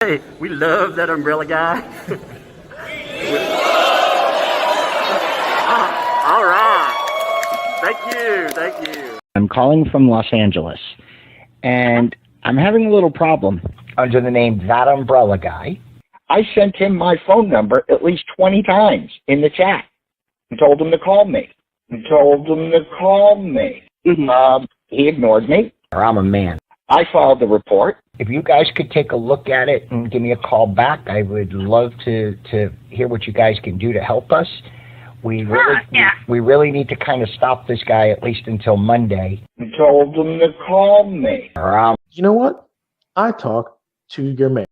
Hey, we love that umbrella guy. All right. Thank you. I'm calling from Los Angeles, and I'm having a little problem under the name ThATuMBRELLAgUY. I sent him my phone number at least 20 times in the chat and told him to call me. He ignored me. I'm a man. I filed the report. If you guys could take a look at it and give me a call back, I would love to hear what you guys can do to help us. We really need to kind of stop this guy at least until Monday. I told him to call me. You know what? I talk to your man.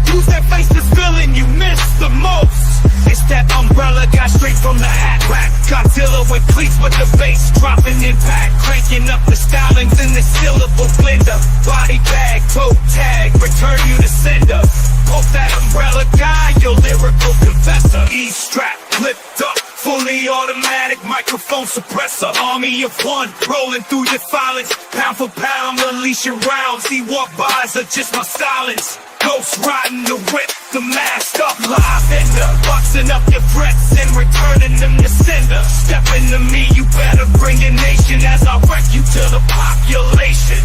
Who's that face that's feeling you miss the most? It's that umbrella guy straight from the hat rack. Godzilla with cleats but the bass dropping impact. Cranking up the stylings in the syllable blender. Body bag, toe tag, return you to sender. Poke that umbrella guy, your lyrical confessor. E-strap, flipped up, fully automatic microphone suppressor. Army of one, rolling through your filings. Pound for pound, unleash your rounds. See what buys are just my silence. Ghost riding the whip, the masked up live ender. Busting up your threats and returning them to sender. Step into me, you better bring your nation as I wreck you to the population.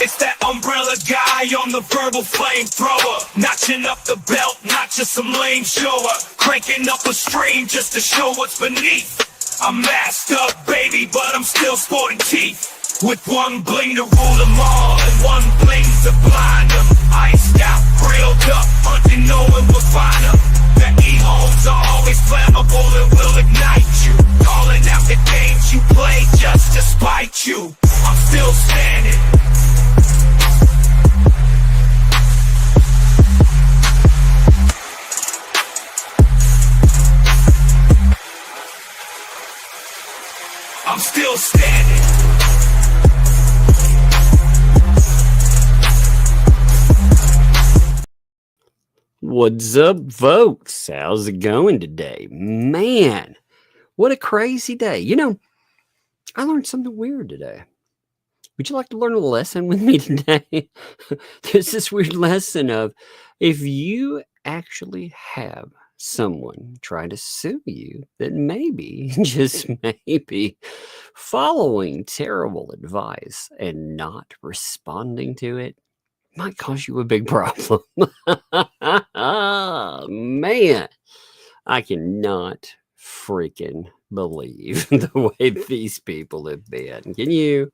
It's that umbrella guy on the verbal flamethrower. Notching up the belt, not just some lame shower. Cranking up a stream just to show what's beneath. I'm masked up, baby, but I'm still sporting teeth. With one bling to rule them all and one bling to blind them. Iced out, grilled up, hunting knowing we'll find them. The E-homes are always flammable and will ignite you. Calling out the games you play just to spite you. I'm still standing. I'm still standing. What's up, folks? How's it going today? Man, what a crazy day. You know, I learned something weird today. Would you like to learn a lesson with me today? There's this weird lesson of if you actually have someone try to sue you that maybe, just maybe, following terrible advice and not responding to it might cause you a big problem. Man, I cannot freaking believe the way these people have been. Can you?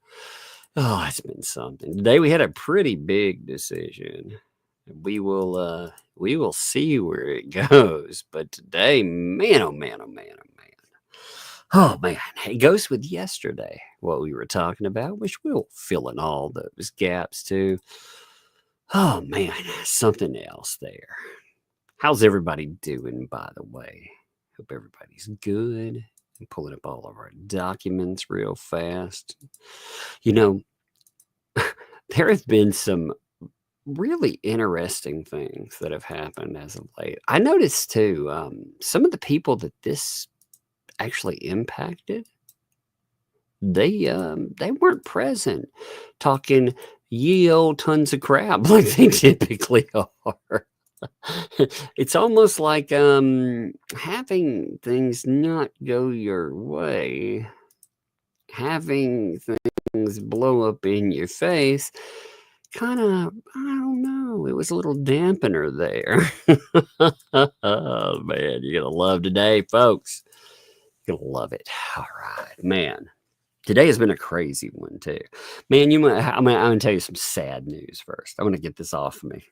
Oh, it's been something. Today we had a pretty big decision. We will see where it goes. But today, man, oh man, oh man, oh man. Oh man, it goes with yesterday, what we were talking about, which we'll fill in all those gaps too. Oh man, something else there. How's everybody doing, by the way? Hope everybody's good. I'm pulling up all of our documents real fast. You know, there have been some really interesting things that have happened as of late. I noticed too, some of the people that this actually impacted, they weren't present talking ye old tons of crap like they typically are. It's almost like having things not go your way, having things blow up in your face, kind of, I don't know, it was a little dampener there. Oh man, you're gonna love today, folks. You're gonna love it. All right, man. Today has been a crazy one too, man. I'm gonna tell you some sad news first. I want to get this off of me,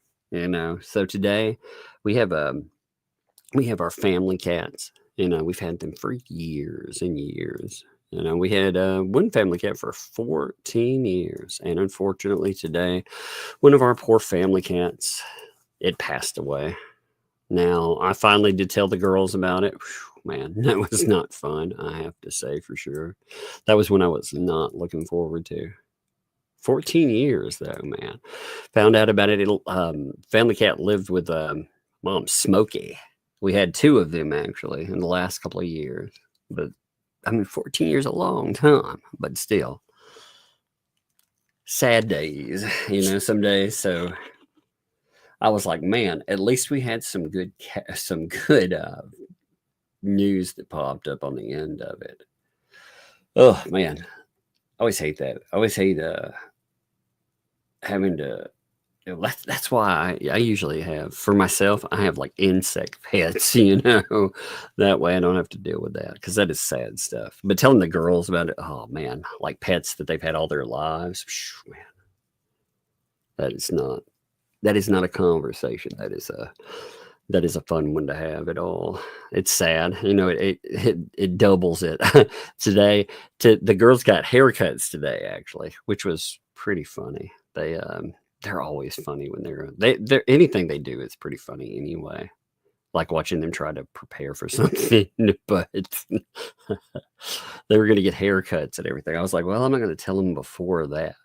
So today we have our family cats. We've had them for years and years. We had one family cat for 14 years, and unfortunately today, one of our poor family cats, it passed away. Now I finally did tell the girls about it. Whew, man, that was not fun. I have to say for sure, that was one I was not looking forward to. 14 years though, man. Found out about it. Family cat lived with Mom Smokey. We had 2 of them actually in the last couple of years, but 14 years is a long time, but still sad days, some days. So I was like, man, at least we had some good news that popped up on the end of it. Oh man, I always hate that. I always hate having to. That's why I usually have, for myself, I have like insect pets, that way I don't have to deal with that, because that is sad stuff. But telling the girls about it, oh man, like pets that they've had all their lives, man, that is not a conversation. That is a fun one to have at all. It's sad, it doubles it. Today, the girls got haircuts today actually, which was pretty funny. They're always funny when they're anything they do is pretty funny anyway. Like watching them try to prepare for something, but they were going to get haircuts and everything. I was like, well, I'm not going to tell them before that.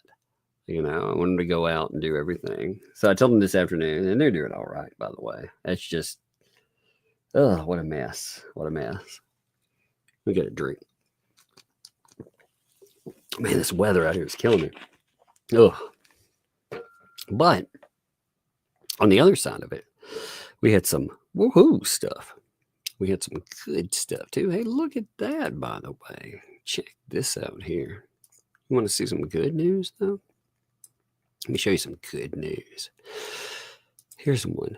I wanted to go out and do everything. So I told them this afternoon, and they're doing all right, by the way. It's just, oh, what a mess. What a mess. We get a drink. Man, this weather out here is killing me. Oh. But on the other side of it, we had some woohoo stuff. We had some good stuff too. Hey, look at that, by the way. Check this out here. You want to see some good news, though? Let me show you some good news. Here's one.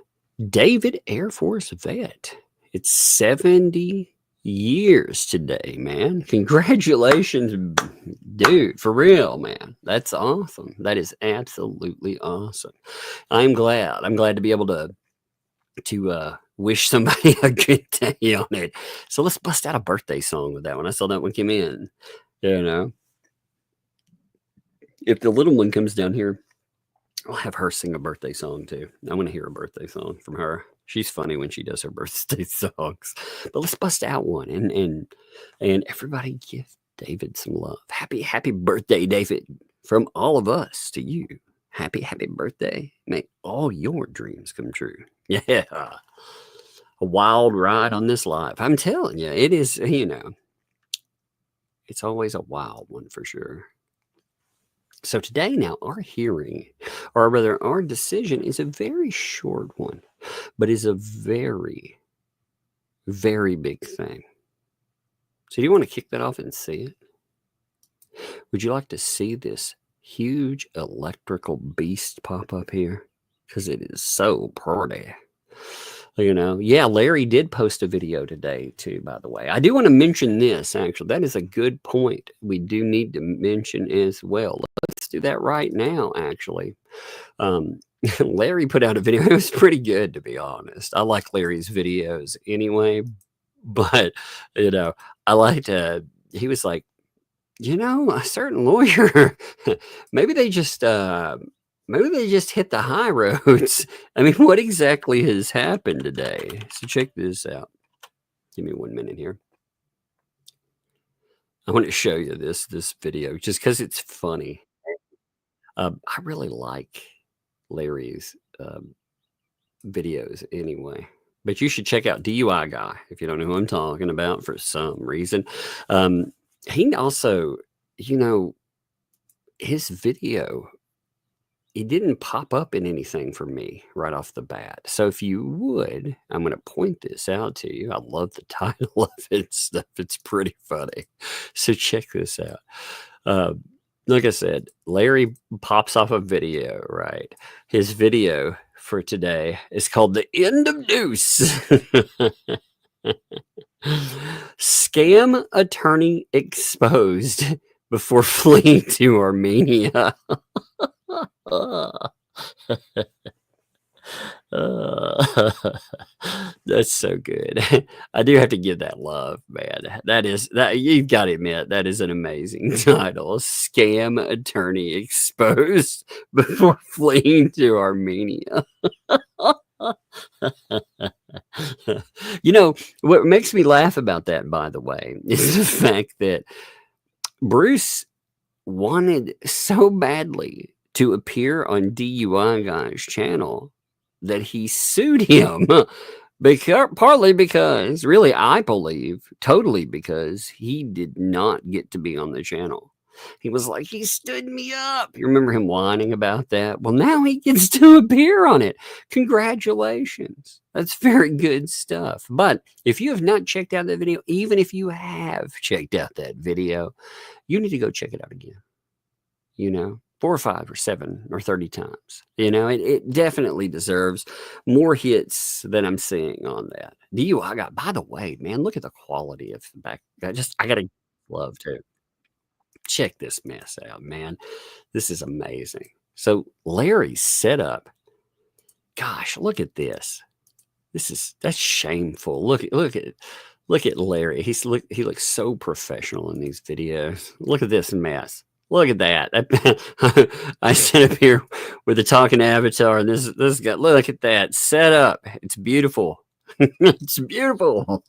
David Air Force vet. It's 70 years today, man. Congratulations, dude. For real, man. That's awesome. That is absolutely awesome. I'm glad to be able to wish somebody a good day on it. So let's bust out a birthday song with that one. I saw that one came in. If the little one comes down here, I'll have her sing a birthday song too. I want to hear a birthday song from her. She's funny when she does her birthday songs. But let's bust out one and everybody give David some love. Happy birthday, David, from all of us to you. Happy birthday. May all your dreams come true. Yeah. A wild ride on this life. I'm telling you, it is, it's always a wild one for sure. So today now, our decision is a very short one, but is a very, very big thing. So do you want to kick that off and see it? Would you like to see this huge electrical beast pop up here? Because it is so pretty. Yeah, Larry did post a video today too, by the way. I do want to mention this, actually. That is a good point. We do need to mention as well. Let's do that right now, actually. Larry put out a video. It was pretty good, to be honest. I like Larry's videos anyway. But, I liked, he was like, a certain lawyer, maybe they just hit the high roads. I mean, what exactly has happened today? So check this out. Give me 1 minute here. I want to show you this video just because it's funny. I really like Larry's videos anyway. But you should check out DUI Guy if you don't know who I'm talking about for some reason. He also, you know, his video, it didn't pop up in anything for me right off the bat. So if you would, I'm going to point this out to you. I love the title of it and stuff. It's pretty funny. So check this out. Like I said, Larry pops off a video, right? His video for today is called The End of Deuce. Scam attorney exposed before fleeing to Armenia. That's so good. I do have to give that love, man. That you've got to admit that is an amazing title. Scam attorney exposed before fleeing to Armenia. You know what makes me laugh about that, by the way, is the fact that Bruce wanted so badly to appear on DUI Guy's channel that he sued him, partly because, really, I believe, totally because he did not get to be on the channel. He was like, he stood me up. You remember him whining about that? Well, now he gets to appear on it. Congratulations. That's very good stuff. But if you have not checked out that video, even if you have checked out that video, you need to go check it out again. You know, 4 or 5 or 7 or 30 times. You know, it definitely deserves more hits than I'm seeing on that. DUI Guy, by the way, man, look at the quality of the back. I got to love too. Check this mess out, man. This is amazing. So Larry's set up. Gosh, look at this. That's shameful. Look at Larry. He looks so professional in these videos. Look at this mess. Look at that. I sit up here with the talking avatar, and this guy. Look at that set up. It's beautiful. It's beautiful.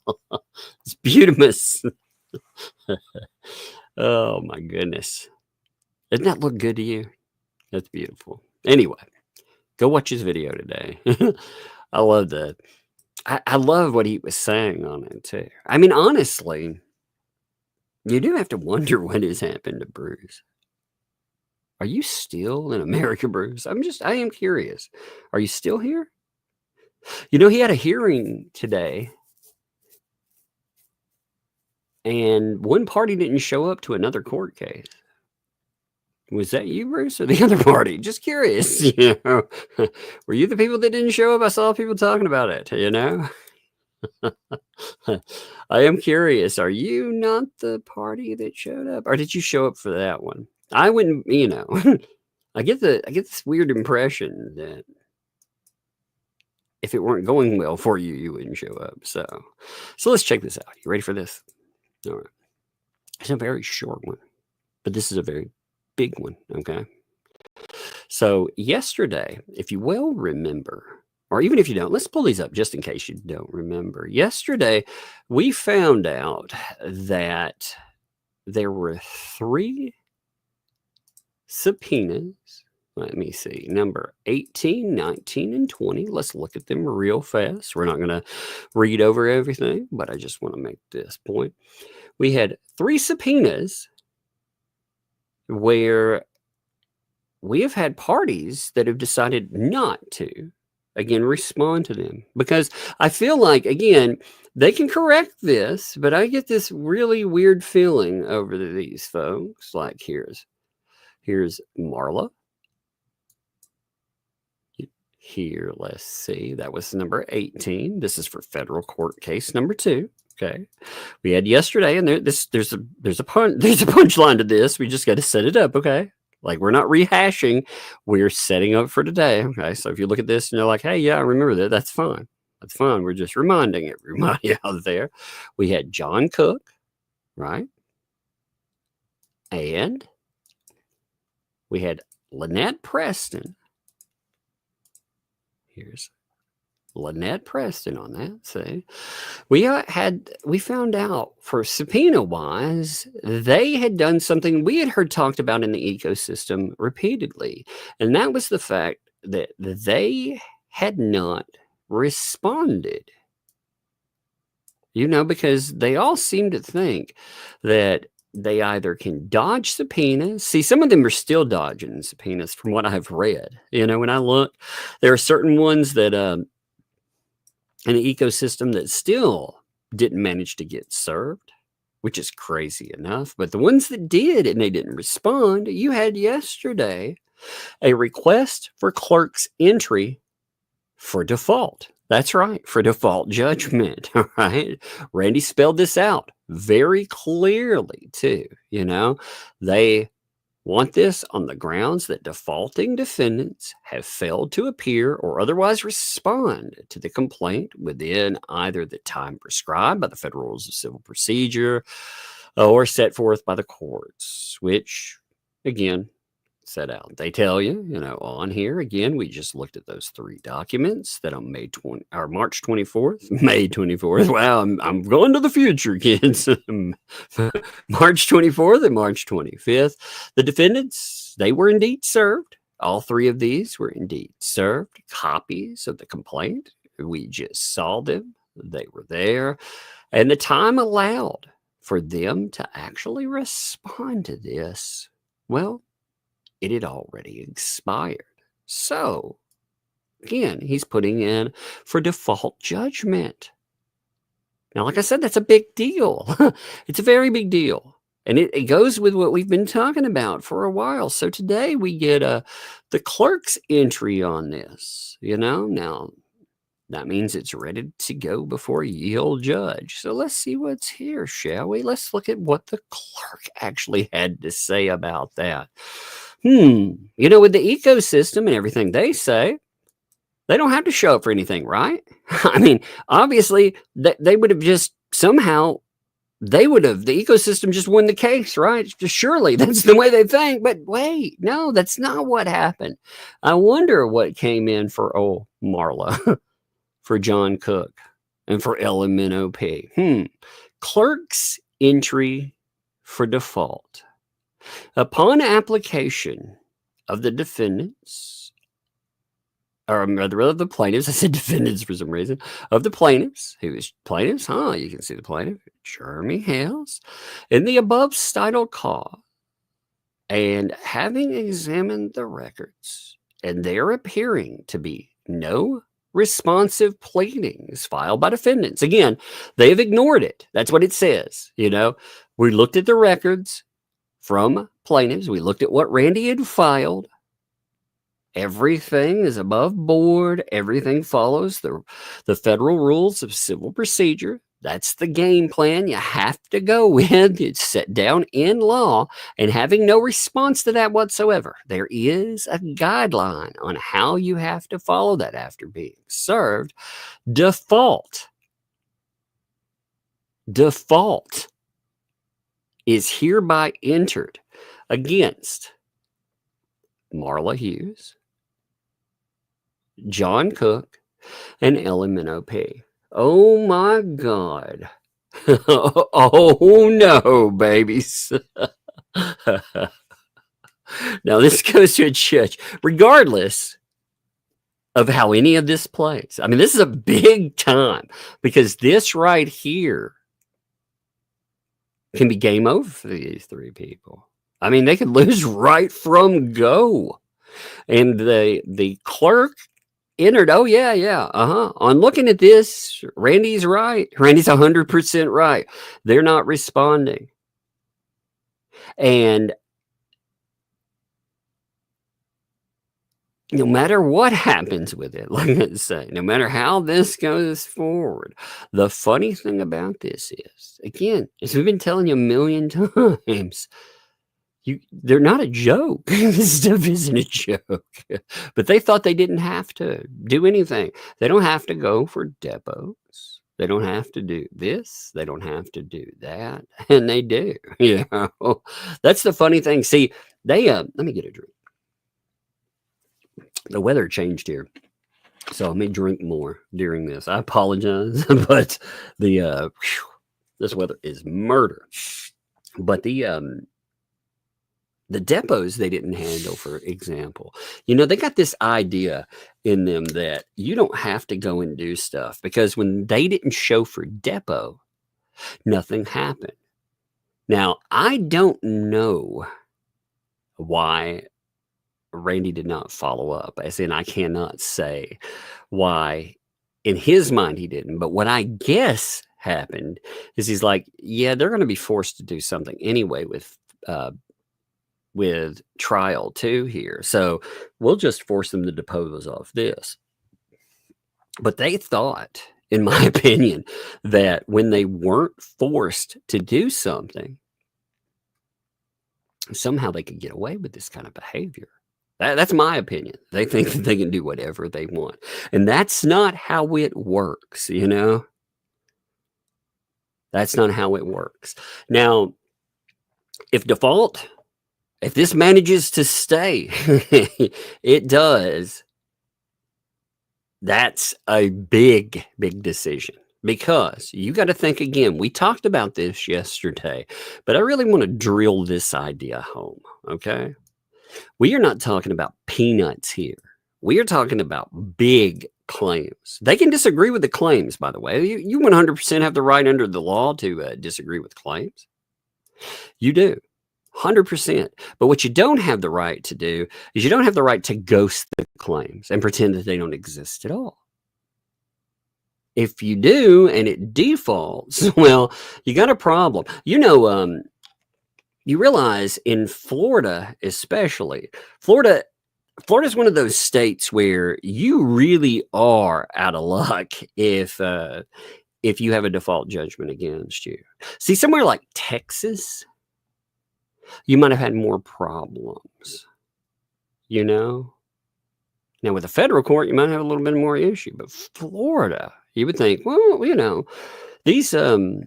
It's beautimous. Oh my goodness. Doesn't that look good to you? That's beautiful. Anyway, go watch his video today. I love that. I love what he was saying on it too. I mean, honestly, you do have to wonder what has happened to Bruce. Are you still in America, Bruce? I am curious. Are you still here? You know, he had a hearing today, and one party didn't show up to another court case. Was that you, Bruce, or the other party? Just curious. You know, were you the people that didn't show up? I saw people talking about it, you know. I am curious. Are you not the party that showed up, or did you show up for that one? I wouldn't, you know. I get this weird impression that if it weren't going well for you, you wouldn't show up. So let's check this out. You ready for this? All right. It's a very short one, but this is a very big one. Okay. So yesterday, if you well remember, or even if you don't, let's pull these up just in case you don't remember. Yesterday, we found out that there were 3 subpoenas. Let me see, number 18, 19, and 20. Let's look at them real fast. We're not going to read over everything, but I just want to make this point. We had 3 subpoenas where we have had parties that have decided not to, again, respond to them. Because I feel like, again, they can correct this, but I get this really weird feeling over these folks. Like here's Marla. Here, let's see. That was number 18. This is for federal court case number 2. Okay. We had yesterday, and there's a punchline to this. We just got to set it up. Okay. Like, we're not rehashing. We're setting up for today. Okay. So if you look at this and you're like, hey, yeah, I remember that. That's fine. That's fine. We're just reminding everybody out there. We had John Cook, right? And we had Lynette Preston. Here's Lynette Preston on that. See, we found out for subpoena wise, they had done something we had heard talked about in the ecosystem repeatedly. And that was the fact that they had not responded. Because they all seem to think that they either can dodge subpoenas. See, some of them are still dodging subpoenas from what I've read. When I look, there are certain ones that in the ecosystem that still didn't manage to get served, which is crazy enough. But the ones that did and they didn't respond, you had yesterday a request for clerk's entry for default. That's right, for default judgment. All right. Randy spelled this out very clearly, too. They want this on the grounds that defaulting defendants have failed to appear or otherwise respond to the complaint within either the time prescribed by the Federal Rules of Civil Procedure or set forth by the courts, which, again, set out. They tell you, on here again, we just looked at those 3 documents that on March 24th, May 24th. Wow, I'm going to the future, kids. March 24th and March 25th. The defendants, they were indeed served. All 3 of these were indeed served. Copies of the complaint. We just saw them. They were there. And the time allowed for them to actually respond to this, well, it had already expired. So, again, he's putting in for default judgment. Now, like I said, that's a big deal. It's a very big deal. And it goes with what we've been talking about for a while. So today we get the clerk's entry on this. Now that means it's ready to go before a yield judge. So let's see what's here, shall we? Let's look at what the clerk actually had to say about that. With the ecosystem and everything they say, they don't have to show up for anything, right? I mean, obviously, they would have just somehow, the ecosystem just won the case, right? Surely that's the way they think. But wait, no, that's not what happened. I wonder what came in for Marla, for John Cook, and for LMNOP. Clerk's entry for default. Upon application of the defendants, or rather of the plaintiffs, I said defendants for some reason, of the plaintiffs, who is plaintiffs, you can see the plaintiff, Jeremy Hales, in the above titled cause, and having examined the records, and there appearing to be no responsive pleadings filed by defendants. Again, they've ignored it. That's what it says. We looked at the records from plaintiffs. We looked at what Randy had filed. Everything is above board. Everything follows the Federal Rules of Civil Procedure. That's the game plan you have to go with. It's set down in law, and having no response to that whatsoever. There is a guideline on how you have to follow that after being served. Default is hereby entered against Marla Hughes, John Cook, and LMNOP. Oh my God. Oh no, babies. Now this goes to a judge, regardless of how any of this plays. I mean, this is a big time, because this right here can be game over for these 3 people. I mean, they could lose right from go. And the clerk entered, on looking at this, Randy's right. Randy's 100% right. They're not responding. And no matter what happens with it, like I say, no matter how this goes forward, the funny thing about this is, again, as we've been telling you a million times, they're not a joke. This stuff isn't a joke. But they thought they didn't have to do anything. They don't have to go for depots. They don't have to do this. They don't have to do that. And they do. That's the funny thing. See, let me get a drink. The weather changed here, so I may drink more during this. I apologize, but this weather is murder. But the The depots they didn't handle, for example. You know, they got this idea in them that you don't have to go and do stuff because when they didn't show for depot, nothing happened. Now, I don't know why Randy did not follow up, as in I cannot say why in his mind he didn't. But what I guess happened is he's like, yeah, they're going to be forced to do something anyway with trial 2 here. So we'll just force them to depose off this. But they thought, in my opinion, that when they weren't forced to do something, somehow they could get away with this kind of behavior. That's my opinion. They think that they can do whatever they want. And that's not how it works, you know? That's not how it works. Now, if this manages to stay, it does. That's a big, big decision. Because you got to think again, we talked about this yesterday, but I really want to drill this idea home, okay? We are not talking about peanuts here. We are talking about big claims. They can disagree with the claims, by the way. You 100% have the right under the law to disagree with claims. You do, 100%. But what you don't have the right to do is you don't have the right to ghost the claims and pretend that they don't exist at all. If you do and it defaults, well, you got a problem. You know, you realize in Florida, especially, Florida is one of those states where you really are out of luck if you have a default judgment against you. See, somewhere like Texas, you might have had more problems, you know? Now, with a federal court, you might have a little bit more issue, but Florida, you would think, well, you know, these, you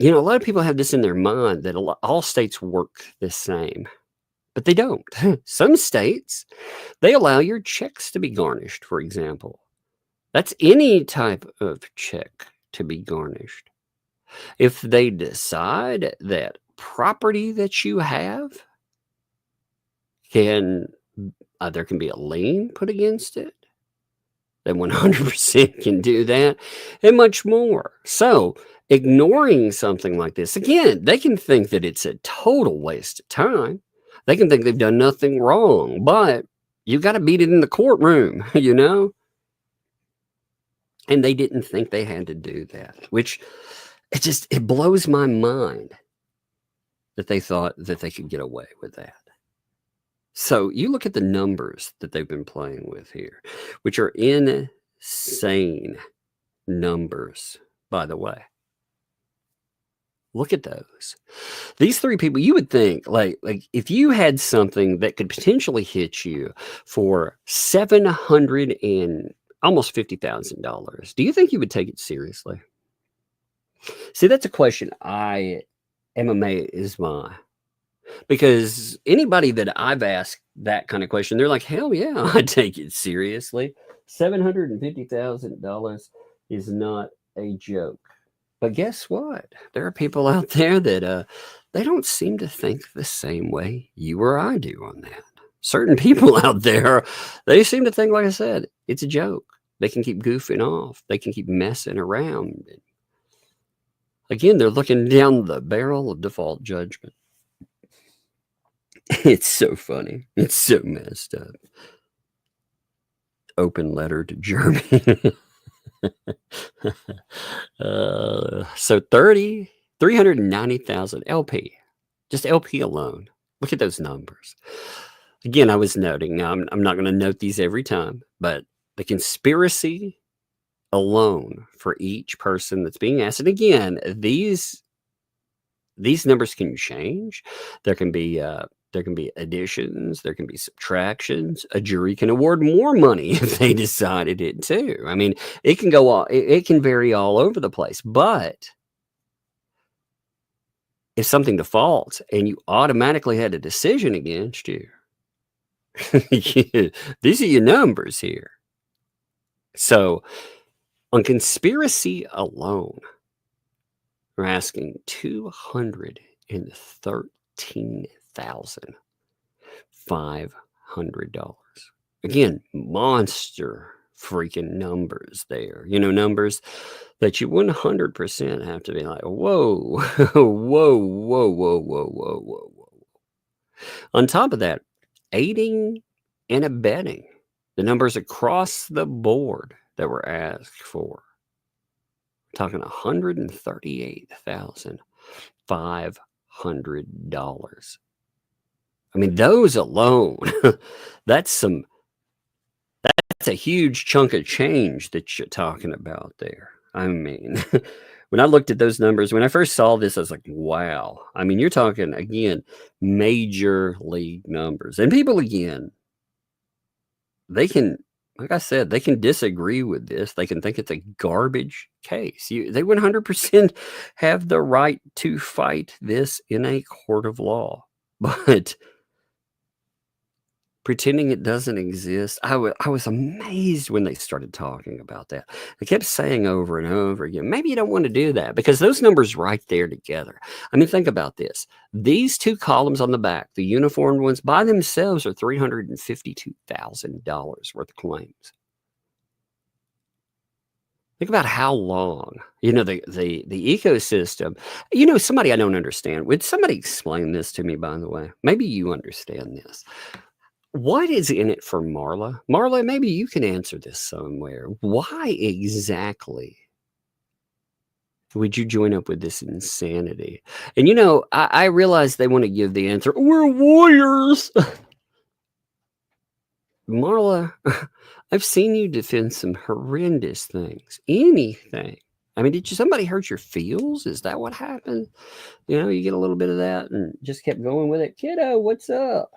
know, a lot of people have this in their mind that all states work the same, but they don't. Some states, they allow your checks to be garnished, for example. That's any type of check to be garnished. If they decide that property that you have there can be a lien put against it, then 100% can do that and much more. So ignoring something like this, again, they can think that it's a total waste of time. They can think they've done nothing wrong, but you got to beat it in the courtroom, you know? And they didn't think they had to do that, which it blows my mind that they thought that they could get away with that. So you look at the numbers that they've been playing with here, which are insane numbers, by the way. Look at those. These 3 people, you would think, like if you had something that could potentially hit you for $700 and almost $50,000, do you think you would take it seriously? See, that's a question I am amazed by. Because anybody that I've asked that kind of question, they're like, hell yeah, I take it seriously. $750,000 is not a joke. But guess what? There are people out there that they don't seem to think the same way you or I do on that. Certain people out there, they seem to think, like I said, it's a joke. They can keep goofing off. They can keep messing around. Again, they're looking down the barrel of default judgment. It's so funny. It's so messed up. Open letter to Germany. So 390,000 LP. Just LP alone. Look at those numbers. Again, I was noting, now I'm not going to note these every time, but the conspiracy alone for each person that's being asked. And again, these numbers can change. There can be additions, there can be subtractions. A jury can award more money if they decided it to. I mean, it can go all, it can vary all over the place. But if something defaults and you automatically had a decision against you, these are your numbers here. So on conspiracy alone, we're asking $213,000. $500. Again, monster freaking numbers there. You know, numbers that you 100% have to be like, whoa, whoa, whoa, whoa, whoa, whoa, whoa, whoa. On top of that, aiding and abetting, the numbers across the board that were asked for. We're talking $138,500. I mean, those alone, that's a huge chunk of change that you're talking about there. I mean, when I looked at those numbers, when I first saw this, I was like, wow. I mean, you're talking, again, major league numbers. And people, again, they can, like I said, they can disagree with this. They can think it's a garbage case. They 100% have the right to fight this in a court of law. But pretending it doesn't exist, I was amazed when they started talking about that. They kept saying over and over again, maybe you don't want to do that, because those numbers right there together. I mean, think about this. These two columns on the back, the uniformed ones by themselves, are $352,000 worth of claims. Think about how long, you know, the ecosystem, you know, somebody I don't understand. Would somebody explain this to me, by the way? Maybe you understand this. What is in it for Marla? Marla, maybe you can answer this somewhere. Why exactly would you join up with this insanity? And, you know, I realize they want to give the answer, we're warriors. Marla, I've seen you defend some horrendous things. Anything. I mean, did somebody hurt your feels? Is that what happened? You know, you get a little bit of that and just kept going with it. Kiddo, what's up?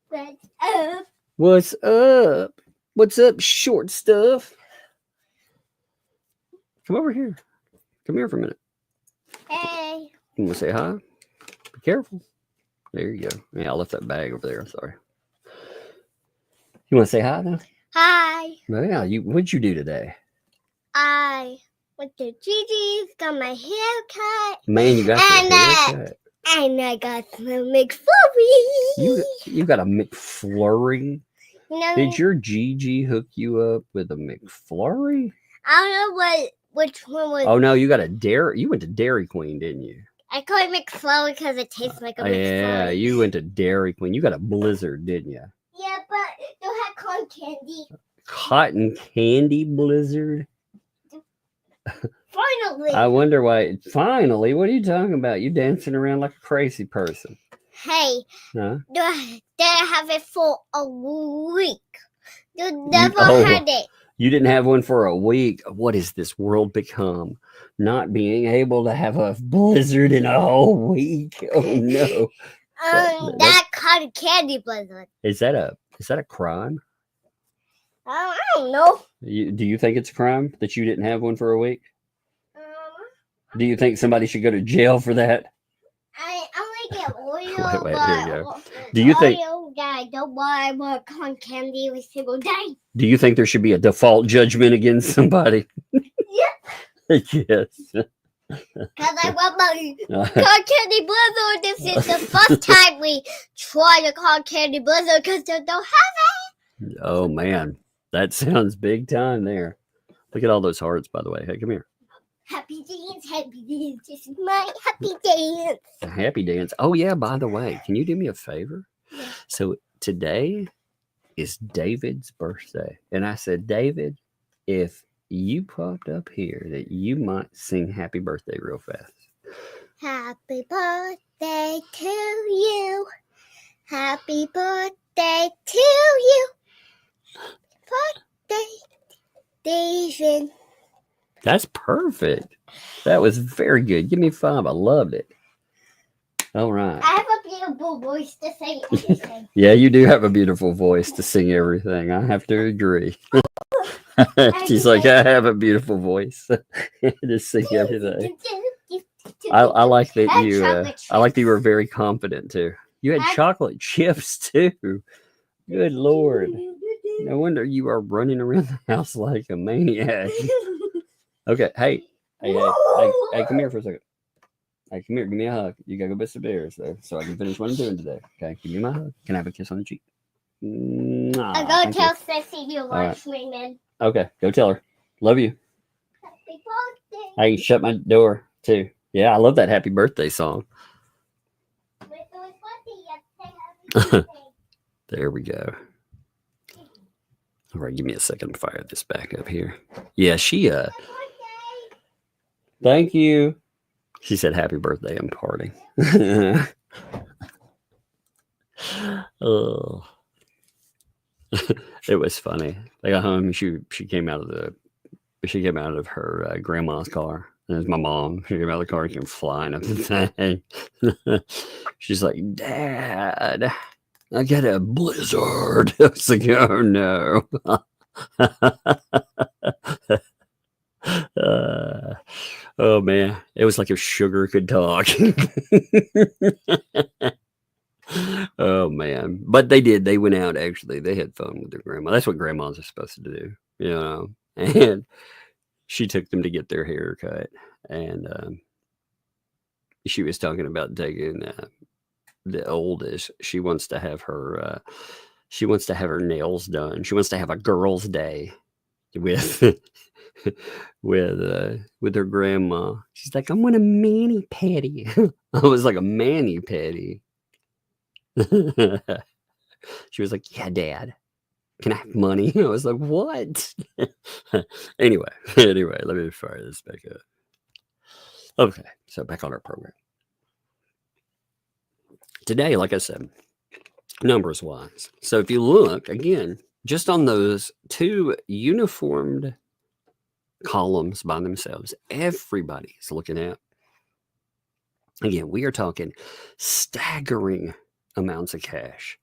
What's up? What's up? What's up, short stuff? Come over here. Come here for a minute. Hey. You want to say hi? Be careful. There you go. Yeah, I left that bag over there. Sorry. You want to say hi now? Hi. Well, yeah. What'd you do today? I went to Gigi's, got my hair cut. Man, you got your hair cut. And I got some McFlurry. You got a McFlurry? You know, Did your Gigi hook you up with a McFlurry? I don't know which one was. Oh no, you got a Dairy. You went to Dairy Queen, didn't you? I call it McFlurry because it tastes like a McFlurry. Yeah, you went to Dairy Queen. You got a Blizzard, didn't you? Yeah, but they had cotton candy. Cotton candy Blizzard? Finally. I wonder why. Finally, what are you talking about? You dancing around like a crazy person. Hey, Huh? they have it for a week. You never had it. You didn't have one for a week. What has this world become? Not being able to have a Blizzard in a whole week. Oh no. That cotton candy Blizzard. Is that a crime? I don't know. Do you think it's a crime that you didn't have one for a week? Do you think somebody should go to jail for that? I only get Oreo. Wait, here you go. Do you think? I don't buy more cotton candy every single day. Do you think there should be a default judgment against somebody? Yeah. Yes. Because I want my cotton candy Blizzard. This is the first time we try the cotton candy Blizzard because they don't have it. Oh man, that sounds big time there. Look at all those hearts, by the way. Hey, come here. Happy dance, happy dance. This is my happy dance. A happy dance. Oh yeah, by the way, can you do me a favor? Yeah. So today is David's birthday. And I said, David, if you popped up here, that you might sing happy birthday real fast. Happy birthday to you. Happy birthday to you. Birthday, David. That's perfect. That was very good. Give me 5. I loved it. All right. I have a beautiful voice to sing everything. Yeah, you do have a beautiful voice to sing everything. I have to agree. She's like, I have a beautiful voice to sing everything. I like that you. I like that you were very confident too. You had chocolate chips too. Good Lord! No wonder you are running around the house like a maniac. Okay, hey, come here for a second. Hey, come here, give me a hug. You gotta go bet some bears, though, so I can finish what I'm doing today. Okay, give me my hug. Can I have a kiss on the cheek? I'm gonna tell Sissy you watch me, man. Okay, go tell her. Love you. Happy birthday. I can shut my door too. Yeah, I love that happy birthday song. There we go. All right, give me a second to fire this back up here. Yeah, she thank you. She said happy birthday, I'm partying. Oh. It was funny. I got home, she came out of her grandma's car. And it was my mom. She came out of the car, came flying up the thing. She's like, Dad, I got a blizzard. I was like, oh no. Oh man, it was like if sugar could talk. Oh man, but they did. They went out. Actually, they had fun with their grandma. That's what grandmas are supposed to do, you know. And she took them to get their hair cut, and she was talking about taking the oldest. She wants to have her nails done. She wants to have a girl's day with with her grandma. She's like, I want a mani pedi. I was like, a mani pedi. She was like, yeah, Dad, can I have money? I was like, what? Anyway, let me fire this back up. Okay, so back on our program. Today, like I said, numbers wise. So if you look again, just on those two uniformed columns by themselves, everybody's looking at. Again, we are talking staggering amounts of cash.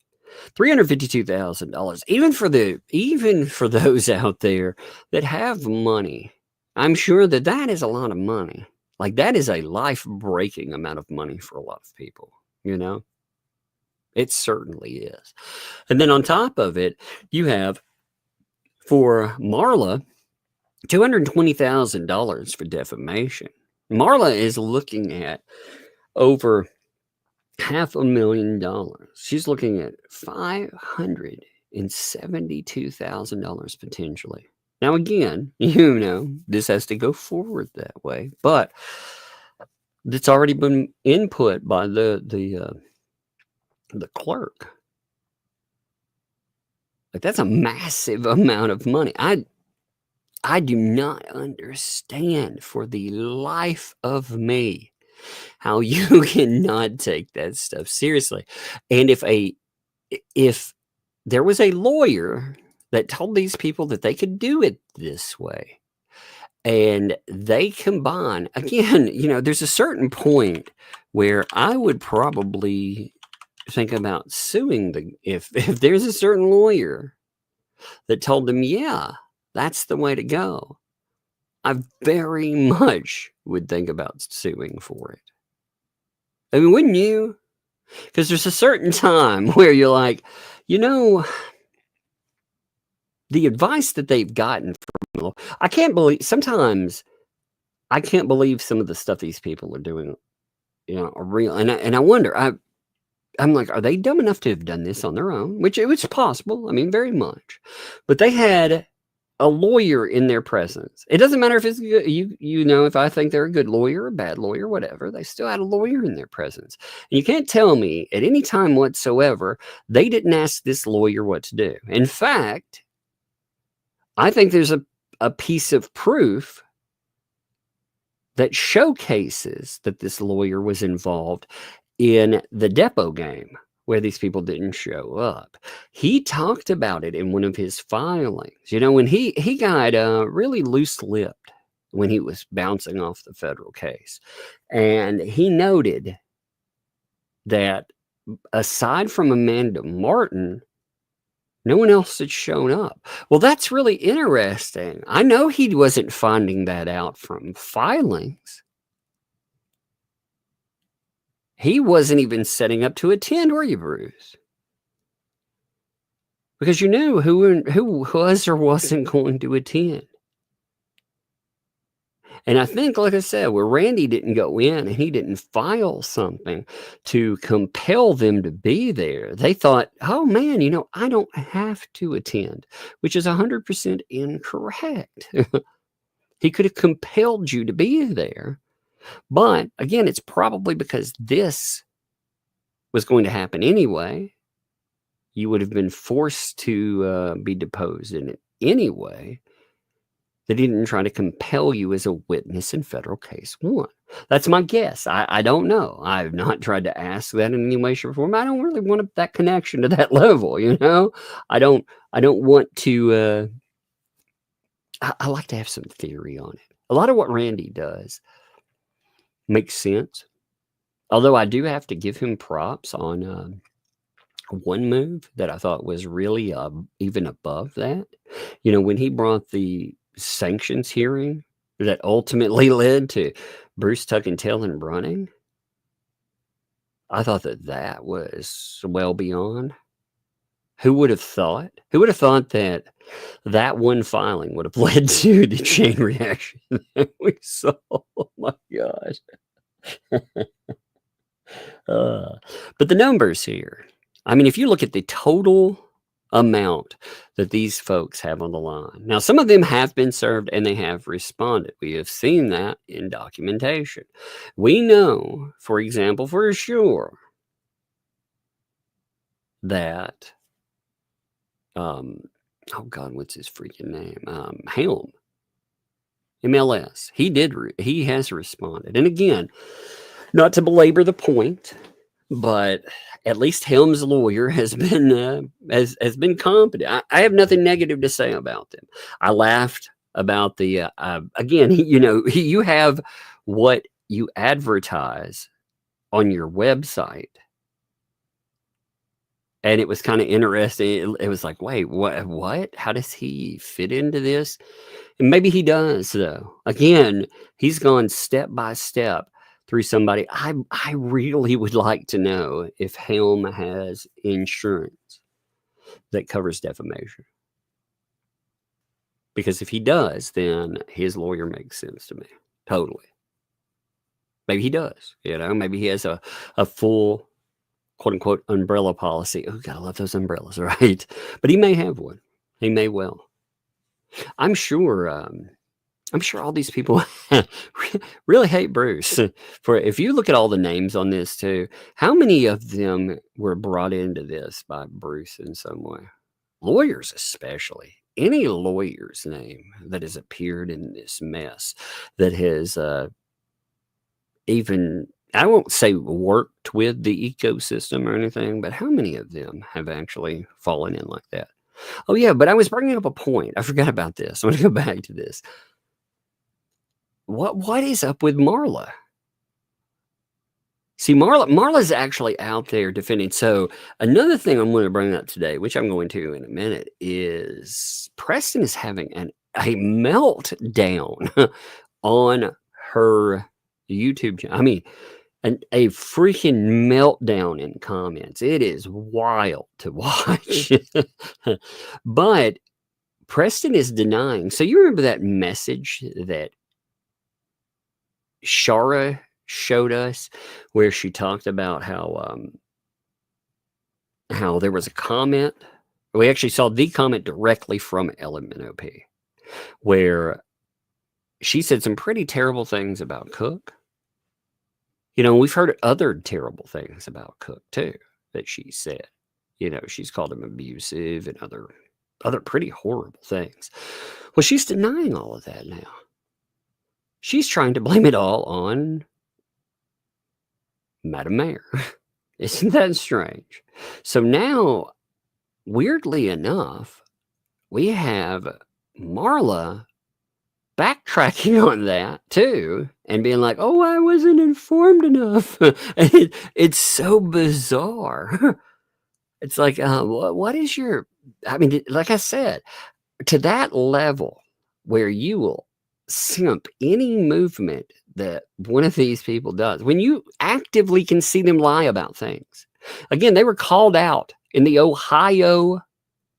$352,000. Even for those out there that have money, I'm sure that is a lot of money. Like, that is a life-breaking amount of money for a lot of people, you know? It certainly is. And then on top of it, you have, for Marla, $220,000 for defamation. Marla is looking at over $500,000. She's looking at $572,000 potentially. Now, again, you know, this has to go forward that way, but it's already been input by the clerk. Like, that's a massive amount of money. I do not understand for the life of me how you cannot take that stuff seriously. And if there was a lawyer that told these people that they could do it this way, and they combine, again, you know, there's a certain point where I would probably think about suing if there's a certain lawyer that told them, yeah, that's the way to go, I very much would think about suing for it. I mean, wouldn't you? Because there's a certain time where you're like, you know, the advice that they've gotten from, I can't believe some of the stuff these people are doing, you know, are real. And I wonder, I'm like, are they dumb enough to have done this on their own? Which it was possible. I mean, very much. But they had a lawyer in their presence. It doesn't matter if it's good, you know, if I think they're a good lawyer or a bad lawyer, whatever, they still had a lawyer in their presence. And you can't tell me at any time whatsoever they didn't ask this lawyer what to do. In fact, I think there's a piece of proof that showcases that this lawyer was involved in the depot game where these people didn't show up. He talked about it in one of his filings. You know, when he got really loose-lipped when he was bouncing off the federal case. And he noted that aside from Amanda Martin, no one else had shown up. Well, that's really interesting. I know he wasn't finding that out from filings. He wasn't even setting up to attend, were you, Bruce? Because you knew who was or wasn't going to attend. And I think, like I said, where Randy didn't go in and he didn't file something to compel them to be there, they thought, oh man, I don't have to attend, which is 100% incorrect. He could have compelled you to be there. But again, it's probably because this was going to happen anyway. You would have been forced to be deposed in it anyway. That he didn't try to compel you as a witness in federal case 1. That's my guess. I don't know. I've not tried to ask that in any way, shape, or form. I don't really want that connection to that level, I don't want to. I like to have some theory on it. A lot of what Randy does makes sense. Although I do have to give him props on one move that I thought was really even above that. When he brought the sanctions hearing that ultimately led to Bruce tucking tail and running, I thought that was well beyond. Who would have thought? Who would have thought that one filing would have led to the chain reaction that we saw? Oh my gosh. But the numbers here, I mean, if you look at the total amount that these folks have on the line. Now, some of them have been served and they have responded. We have seen that in documentation. We know, for example, for sure that, oh God, what's his freaking name? Hale, MLS. He has responded. And again, not to belabor the point, but at least Helm's lawyer has been competent. I have nothing negative to say about them. I laughed about the again. You have what you advertise on your website, and it was kind of interesting. It was like, wait, what? How does he fit into this? And maybe he does, though. Again, he's gone step by step through somebody. I really would like to know if Helm has insurance that covers defamation. Because if he does, then his lawyer makes sense to me. Totally. Maybe he does. Maybe he has a full, quote unquote, umbrella policy. Oh, God, I love those umbrellas, right? But he may have one. He may well. I'm sure all these people really hate Bruce. For if you look at all the names on this too, how many of them were brought into this by Bruce in some way? Lawyers especially. Any lawyer's name that has appeared in this mess that has even, I won't say worked with the ecosystem or anything, but how many of them have actually fallen in like that? Oh yeah, but I was bringing up a point. I forgot about this. I'm going to go back to this. What is up with Marla? See, Marla's actually out there defending. So another thing I'm going to bring up today, which I'm going to in a minute, is Preston is having a meltdown on her YouTube channel. I mean, a freaking meltdown in comments. It is wild to watch. But Preston is denying. So you remember that message that Shara showed us where she talked about how there was a comment. We actually saw the comment directly from LMNOP where she said some pretty terrible things about Cook. We've heard other terrible things about Cook too that she said. She's called him abusive and other pretty horrible things. Well, she's denying all of that now. She's trying to blame it all on Madam Mayor. Isn't that strange? So now, weirdly enough, we have Marla backtracking on that too and being like, oh, I wasn't informed enough. It's so bizarre. It's like, what is your, I mean, like I said, to that level where you will simp any movement that one of these people does, when you actively can see them lie about things. Again, they were called out in the Ohio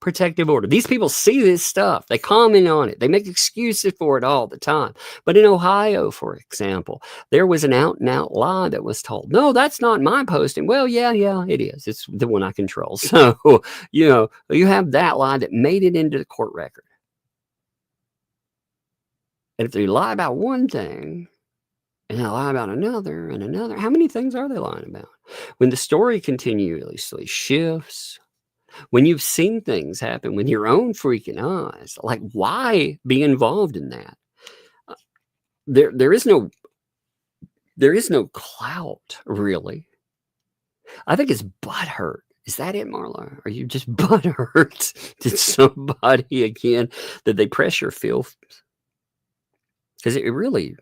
protective order. These people see this stuff. They comment on it. They make excuses for it all the time. But in Ohio, for example, there was an out and out lie that was told. No, that's not my posting. Well, yeah, it is. It's the one I control. So, you have that lie that made it into the court record. And if they lie about one thing and they lie about another and another, how many things are they lying about? When the story continuously shifts, when you've seen things happen with your own freaking eyes, like, why be involved in that? There is no clout, really. I think it's butthurt. Is that it, Marla? Are you just butthurt? Did somebody again? Did they press your filth? Because it really,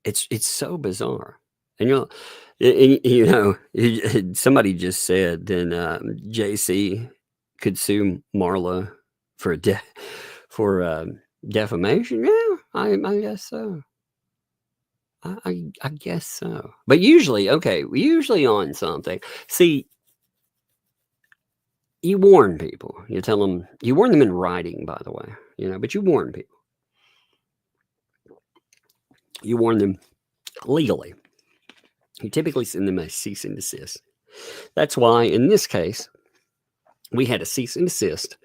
it's so bizarre. And somebody just said then JC could sue Marla for defamation. Yeah, I guess so. I guess so. But usually on something. See, you warn people. You tell them. You warn them in writing, by the way. But you warn people. You warn them legally. You typically send them a cease and desist. That's why, in this case, we had a cease and desist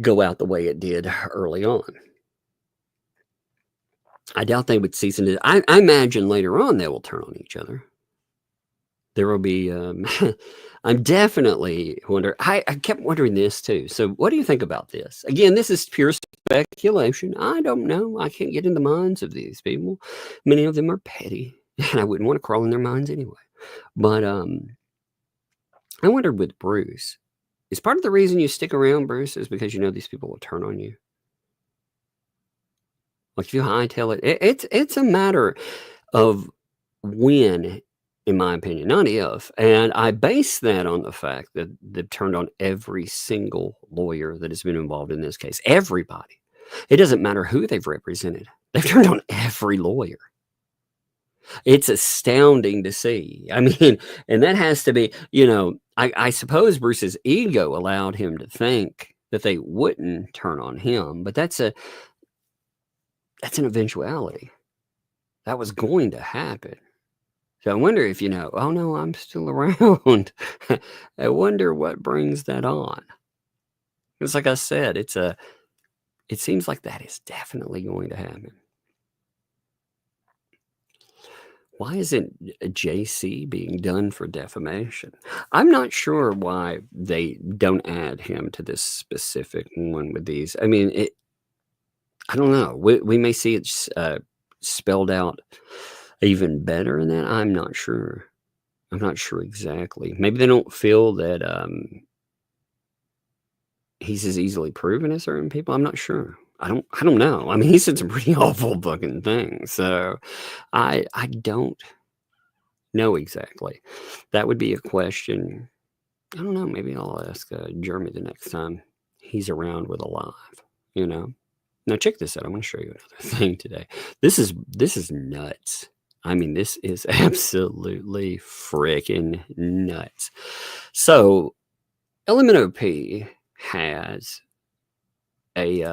go out the way it did early on. I doubt they would cease and desist. I imagine later on they will turn on each other. There will be, I'm definitely wondering, I kept wondering this too. So what do you think about this? Again, this is pure speculation. I don't know. I can't get in the minds of these people. Many of them are petty. And I wouldn't want to crawl in their minds anyway. But I wondered with Bruce, is part of the reason you stick around, Bruce, is because these people will turn on you? Like if you hightail it, it's a matter of when, in my opinion, not if. And I base that on the fact that they've turned on every single lawyer that has been involved in this case. Everybody. It doesn't matter who they've represented. They've turned on every lawyer. It's astounding to see. I mean, and that has to be, I suppose Bruce's ego allowed him to think that they wouldn't turn on him, but that's an eventuality. That was going to happen. So I wonder if, oh no, I'm still around. I wonder what brings that on. Because like I said, it seems like that is definitely going to happen. Why isn't JC being done for defamation? I'm not sure why they don't add him to this specific one with these. I mean, I don't know. We may see it spelled out even better in that. I'm not sure. I'm not sure exactly. Maybe they don't feel that he's as easily proven as certain people. I'm not sure. I don't know. I mean, he said some pretty awful fucking things. So I don't know exactly. That would be a question. I don't know. Maybe I'll ask Jeremy the next time he's around with Alive, Now check this out. I'm going to show you another thing today. This is nuts. I mean, this is absolutely freaking nuts. So LMNOP has a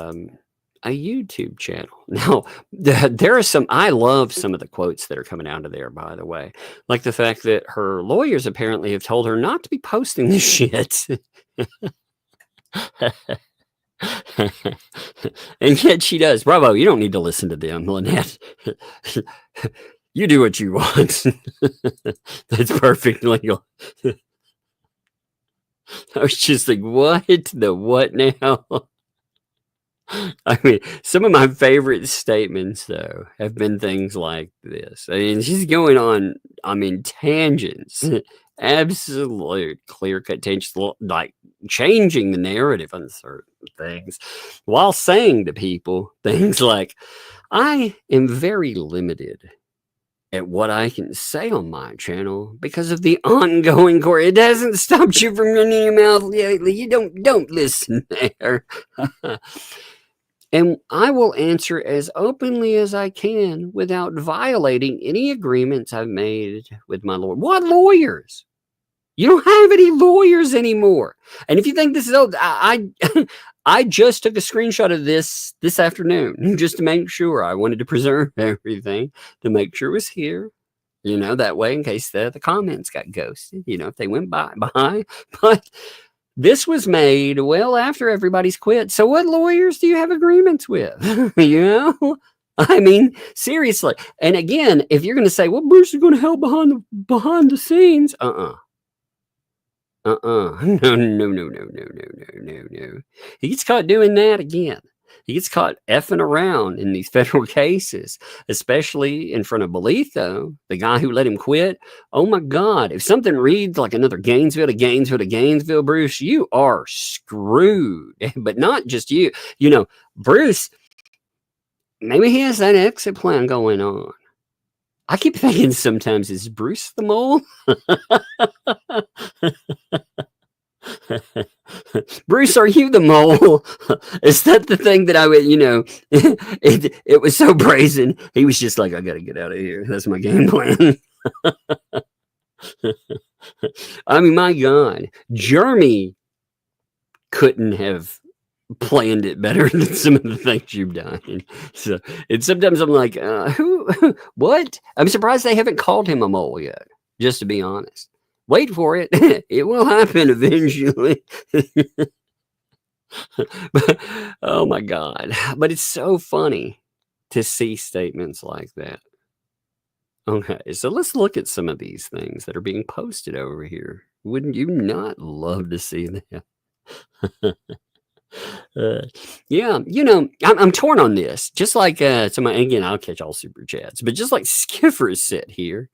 YouTube channel. Now, there are I love some of the quotes that are coming out of there, by the way. Like the fact that her lawyers apparently have told her not to be posting this shit. And yet she does. Bravo, you don't need to listen to them, Lynette. You do what you want. That's perfect legal. I was just like, what now? I mean, some of my favorite statements, though, have been things like this. I mean, she's going on, tangents. Absolute clear-cut tangents, like changing the narrative on certain things, while saying to people things like, I am very limited at what I can say on my channel because of the ongoing court. It doesn't stop you from running your mouth. You don't listen there. And I will answer as openly as I can without violating any agreements I've made with my lawyer. What lawyers? You don't have any lawyers anymore. And if you think this is old, I just took a screenshot of this afternoon just to make sure. I wanted to preserve everything to make sure it was here. That way, in case the comments got ghosted, if they went by. But this was made well after everybody's quit. So what lawyers do you have agreements with? I mean, seriously. And again, if you're going to say, well, Bruce is going to help behind the scenes. No. He gets caught doing that again. He gets caught effing around in these federal cases, especially in front of Bolito, the guy who let him quit. Oh my God. If something reads like another Gainesville to Gainesville to Gainesville, Bruce, you are screwed. But not just you. Bruce, maybe he has that exit plan going on. I keep thinking sometimes, is Bruce the mole? Bruce, are you the mole? Is that the thing that I would, it was so brazen. He was just like, I got to get out of here. That's my game plan. I mean, my God, Jeremy couldn't have planned it better than some of the things you've done. So, and sometimes I'm like, what? I'm surprised they haven't called him a mole yet, just to be honest. Wait for it. It will happen eventually. But, oh my God. But it's so funny to see statements like that. Okay, so let's look at some of these things that are being posted over here. Wouldn't you not love to see that? Yeah, I'm torn on this. Just like again, I'll catch all super chats, but just like Skiffer said here,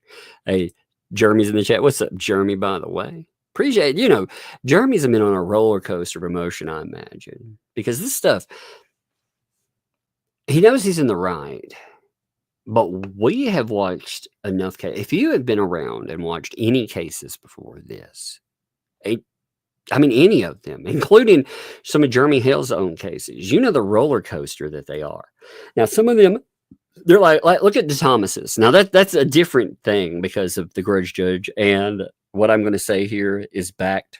hey, Jeremy's in the chat. What's up, Jeremy? By the way, appreciate Jeremy's been on a roller coaster of emotion, I imagine, because this stuff. He knows he's in the right, but we have watched enough cases. If you have been around and watched any cases before this, any of them, including some of Jeremy Hale's own cases, the roller coaster that they are. Now, some of them, they're like look at ThATuMBRELLAgUY. Now, that's a different thing because of the grudge judge. And what I'm going to say here is backed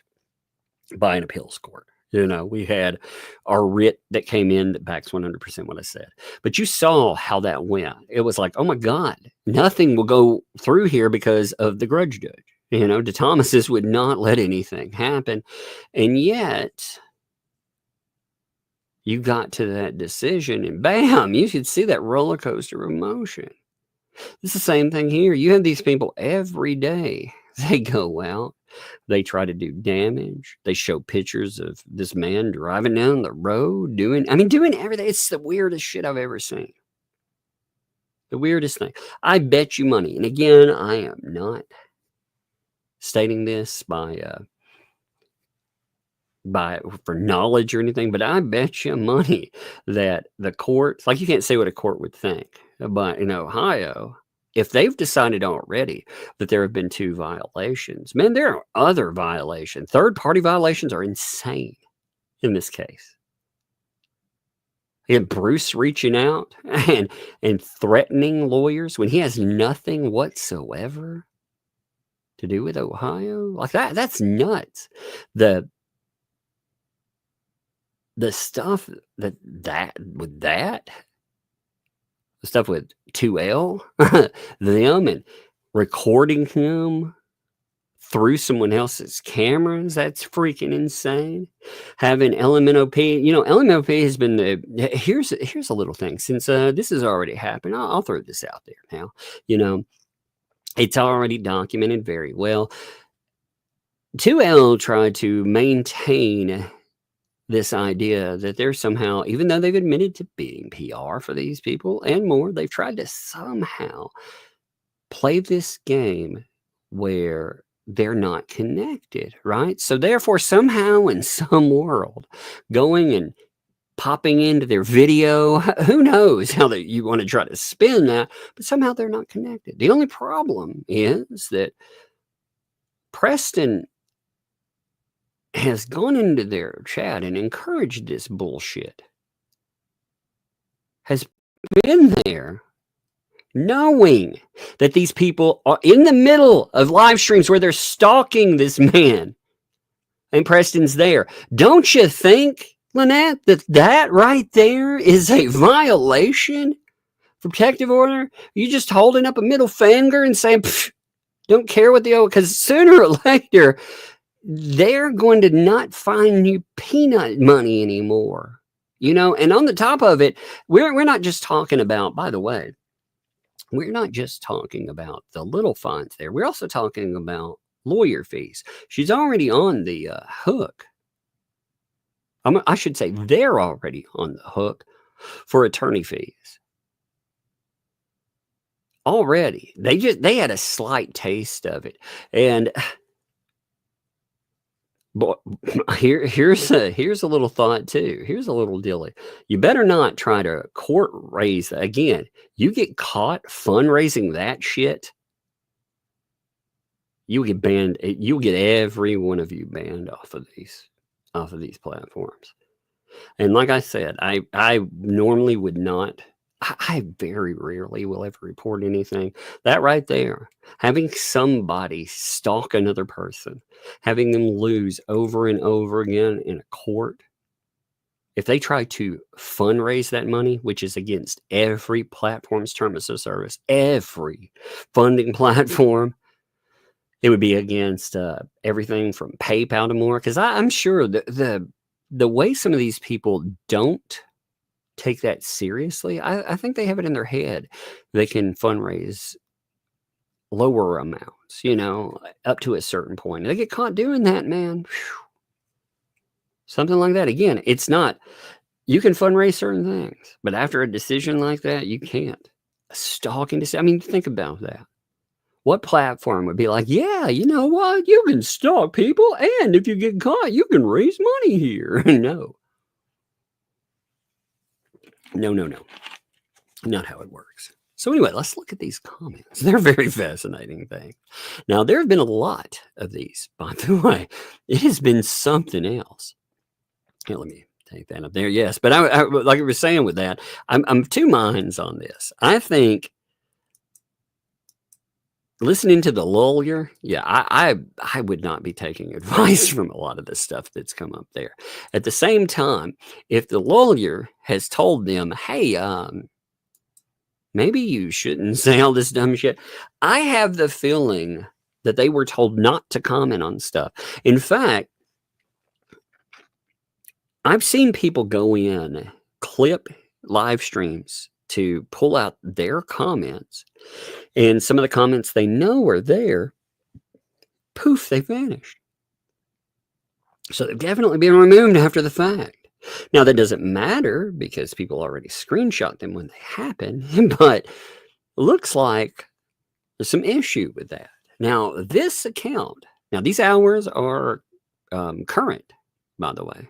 by an appeals court. We had our writ that came in that backs 100% what I said. But you saw how that went. It was like, oh my God, nothing will go through here because of the grudge judge. ThATuMBRELLAgUY would not let anything happen. And yet, you got to that decision and bam, you should see that roller coaster of emotion. It's the same thing here. You have these people every day. They go out. They try to do damage. They show pictures of this man driving down the road doing everything. It's the weirdest shit I've ever seen. The weirdest thing. I bet you money. And again, I am not stating this for knowledge or anything, but I bet you money that the court, like you can't say what a court would think, but in Ohio, if they've decided already that there have been 2 violations, man, there are other violations. Third-party violations are insane in this case. And Bruce reaching out and threatening lawyers when he has nothing whatsoever to do with Ohio, like that's nuts. The stuff the stuff with 2L, them and recording him through someone else's cameras, that's freaking insane. Having LMNOP, LMNOP has been here's a little thing. Since this has already happened, I'll throw this out there now. It's already documented very well. 2L tried to maintain this idea that they're somehow, even though they've admitted to being PR for these people and more, they've tried to somehow play this game where they're not connected, right? So therefore, somehow in some world, going and popping into their video, who knows how you want to try to spin that, but somehow they're not connected. The only problem is that Preston has gone into their chat and encouraged this bullshit. Has been there, knowing that these people are in the middle of live streams where they're stalking this man and Preston's there. Don't you think, Lynette, that right there is a violation for protective order? You just holding up a middle finger and saying, don't care what because sooner or later, they're going to not find you peanut money anymore. You know, and on the top of it, we're not just talking about, by the way, we're not just talking about the little fines there. We're also talking about lawyer fees. She's already on the hook. I should say they're already on the hook for attorney fees. Already. They had a slight taste of it. And boy, here's a little thought too. Here's a little dilly. You better not try to court raise again. You get caught fundraising that shit, you get banned. You'll get every one of you banned off of these platforms. And like I said, I normally would not. I very rarely will ever report anything. That right there, having somebody stalk another person, having them lose over and over again in a court, if they try to fundraise that money, which is against every platform's terms of service, every funding platform, it would be against everything from PayPal to more. Because I'm sure the way some of these people don't take that seriously, I think they have it in their head they can fundraise lower amounts, you know, up to a certain point. They get caught doing that, man. Whew. Something like that. Again, it's not, you can fundraise certain things, but after a decision like that, you can't. A stalking decision. I mean, think about that. What platform would be like, yeah, you know what? You can stalk people, and if you get caught, you can raise money here. No. No. Not how it works. So anyway, let's look at these comments. They're very fascinating things. Now, there have been a lot of these, by the way. It has been something else. Here, let me take that up there. Yes, but I like I was saying with that, I'm of two minds on this. I think listening to the lawyer, yeah, I would not be taking advice from a lot of the stuff that's come up there. At the same time, if the lawyer has told them, hey, maybe you shouldn't say all this dumb shit, I have the feeling that they were told not to comment on stuff. In fact, I've seen people go in, clip live streams to pull out their comments, and some of the comments they know are there, poof, they vanished. So they've definitely been removed after the fact. Now, that doesn't matter because people already screenshot them when they happen, but looks like there's some issue with that. Now, this account, now these hours are current, by the way.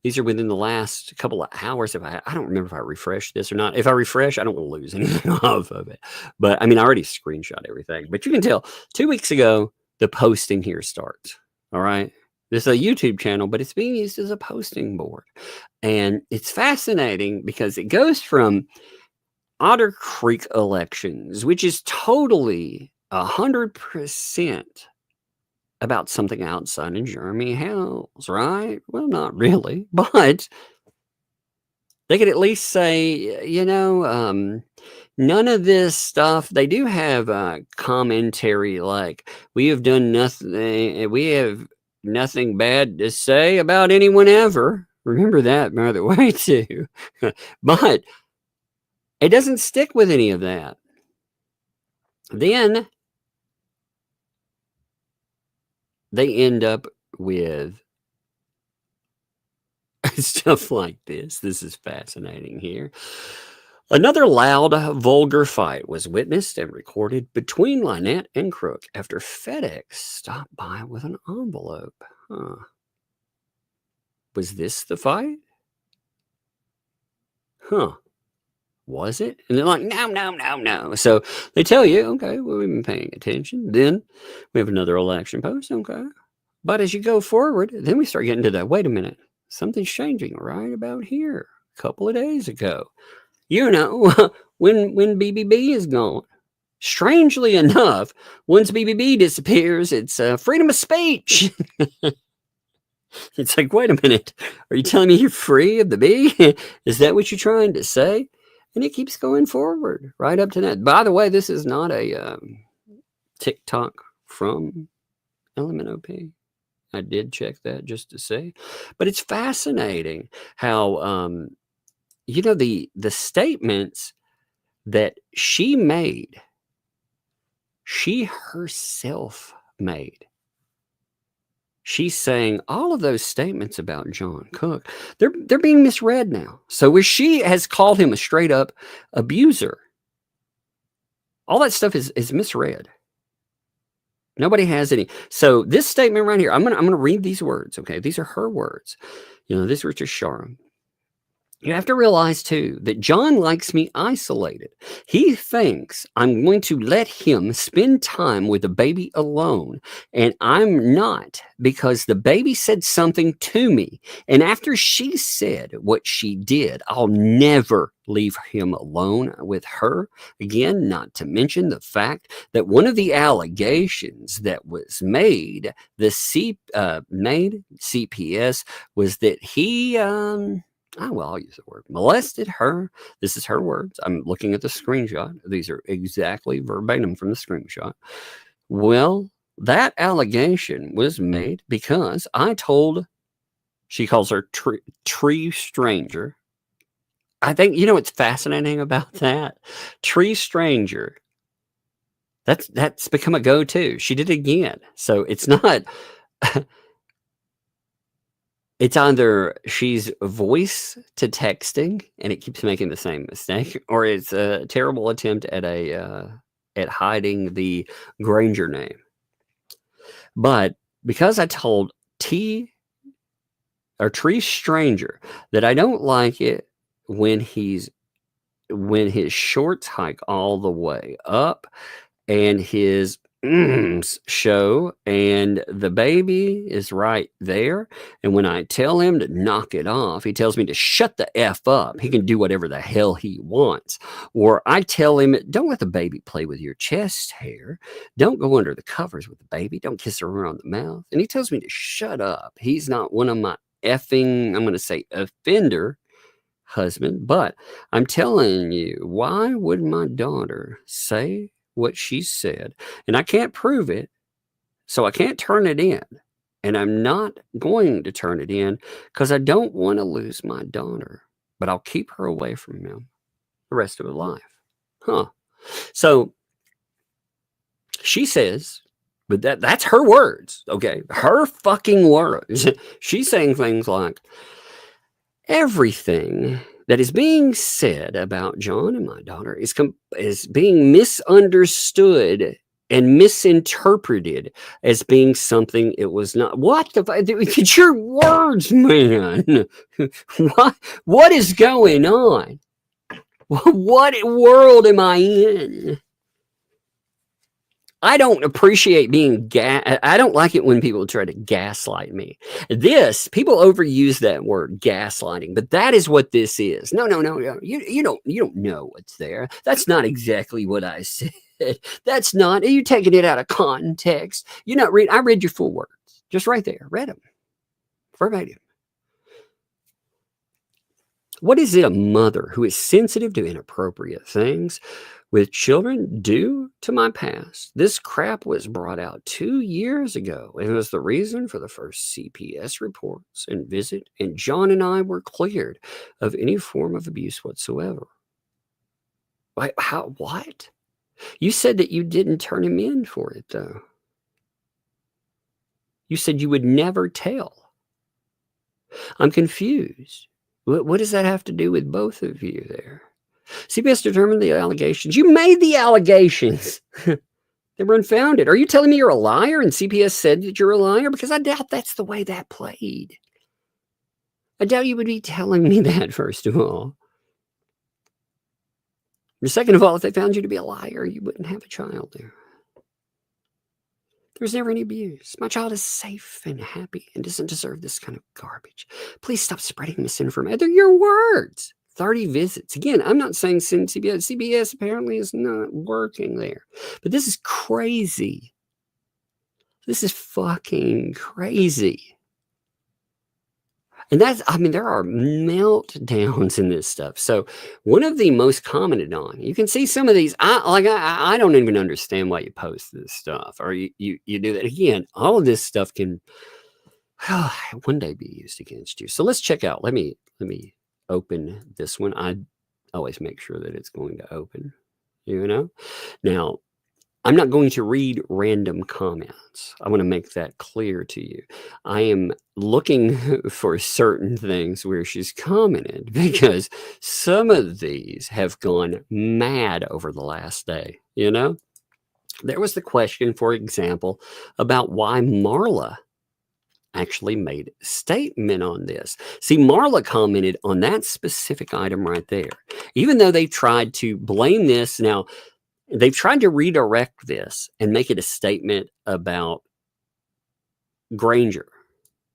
These are within the last couple of hours. If I don't remember if I refreshed this or not. If I refresh, I don't want to lose anything off of it. But I mean, I already screenshot everything. But you can tell 2 weeks ago, the posting here starts. All right. This is a YouTube channel, but it's being used as a posting board. And it's fascinating because it goes from Otter Creek elections, which is totally 100% about something outside of Jeremy Hale's, right? Well, not really, but they could at least say, you know, none of this stuff. They do have commentary like, we have done nothing. We have nothing bad to say about anyone ever. Remember that, by the way, too. But it doesn't stick with any of that. Then they end up with stuff like this. This is fascinating here. Another loud, vulgar fight was witnessed and recorded between Lynette and Crook after FedEx stopped by with an envelope. Huh. Was this the fight? Huh. Was it? And they're like, no. So they tell you, okay, well, we've been paying attention. Then we have another election post, okay. But as you go forward, then we start getting to that, wait a minute, something's changing right about here a couple of days ago. you know, when BBB is gone. Strangely enough, once BBB disappears, it's freedom of speech. It's like, wait a minute, are you telling me you're free of the bee? Is that what you're trying to say? And it keeps going forward right up to that. By the way, this is not a TikTok from LMNOP. I did check that just to say, but it's fascinating how you know, the statements that she made, she herself made. She's saying all of those statements about John Cook, they're being misread now. So where she has called him a straight up abuser, all that stuff is misread. Nobody has any. So this statement right here, I'm gonna read these words. Okay, these are her words. You know, this was just Shara. You have to realize, too, that John likes me isolated. He thinks I'm going to let him spend time with the baby alone, and I'm not, because the baby said something to me. And after she said what she did, I'll never leave him alone with her again, not to mention the fact that one of the allegations that was made, CPS, was that he I'll use the word molested her. This is her words. I'm looking at the screenshot. These are exactly verbatim from the screenshot. Well, that allegation was made because I told, she calls her tree stranger. I think, you know what's fascinating about that? Tree stranger. That's become a go-to. She did it again. So it's not... It's either she's voice to texting and it keeps making the same mistake, or it's a terrible attempt at at hiding the Granger name. But because I told Tree Stranger that I don't like it when his shorts hike all the way up and his show, and the baby is right there, and when I tell him to knock it off, he tells me to shut the F up. He can do whatever the hell he wants. Or I tell him, don't let the baby play with your chest hair, don't go under the covers with the baby, don't kiss her on the mouth, and he tells me to shut up. He's not one of my effing, I'm going to say, offender husband. But I'm telling you, why would my daughter say what she said? And I can't prove it, so I can't turn it in, and I'm not going to turn it in because I don't want to lose my daughter, but I'll keep her away from him the rest of her life. So she says, but that's her words, okay? Her fucking words. She's saying things like, everything that is being said about John and my daughter is being misunderstood and misinterpreted as being something it was not. What the fuck? It's your words, man. What is going on? What world am I in? I don't appreciate being I don't like it when people try to gaslight me. People overuse that word, gaslighting, but that is what this is. No. You don't know what's there. That's not exactly what I said. That's not, you taking it out of context. You're not reading. I read your full words. Just right there. Read them. Verbatim. What is it a mother who is sensitive to inappropriate things with children do to my past? This crap was brought out 2 years ago and was the reason for the first CPS reports and visit, and John and I were cleared of any form of abuse whatsoever. Wait, how? What? You said that you didn't turn him in for it, though. You said you would never tell. I'm confused. What does that have to do with both of you there? CPS determined the allegations. You made the allegations. They were unfounded. Are you telling me you're a liar and CPS said that you're a liar? Because I doubt that's the way that played. I doubt you would be telling me that, first of all. And second of all, if they found you to be a liar, you wouldn't have a child there. There's never any abuse. My child is safe and happy and doesn't deserve this kind of garbage. Please stop spreading misinformation. They're your words. 30 visits. Again, I'm not saying send CBS. CBS apparently is not working there. But this is crazy. This is fucking crazy. And that's, I mean, there are meltdowns in this stuff. So one of the most commented on, you can see some of these, I don't even understand why you post this stuff or you do that. Again, all of this stuff can one day be used against you. So let's check out, let me open this one. I always make sure that it's going to open, you know? Now, I'm not going to read random comments. I want to make that clear to you. I am looking for certain things where she's commented because some of these have gone mad over the last day, you know? There was the question, for example, about why Marla actually made a statement on this. See, Marla commented on that specific item right there. Even though they tried to blame this, now, they've tried to redirect this and make it a statement about Granger,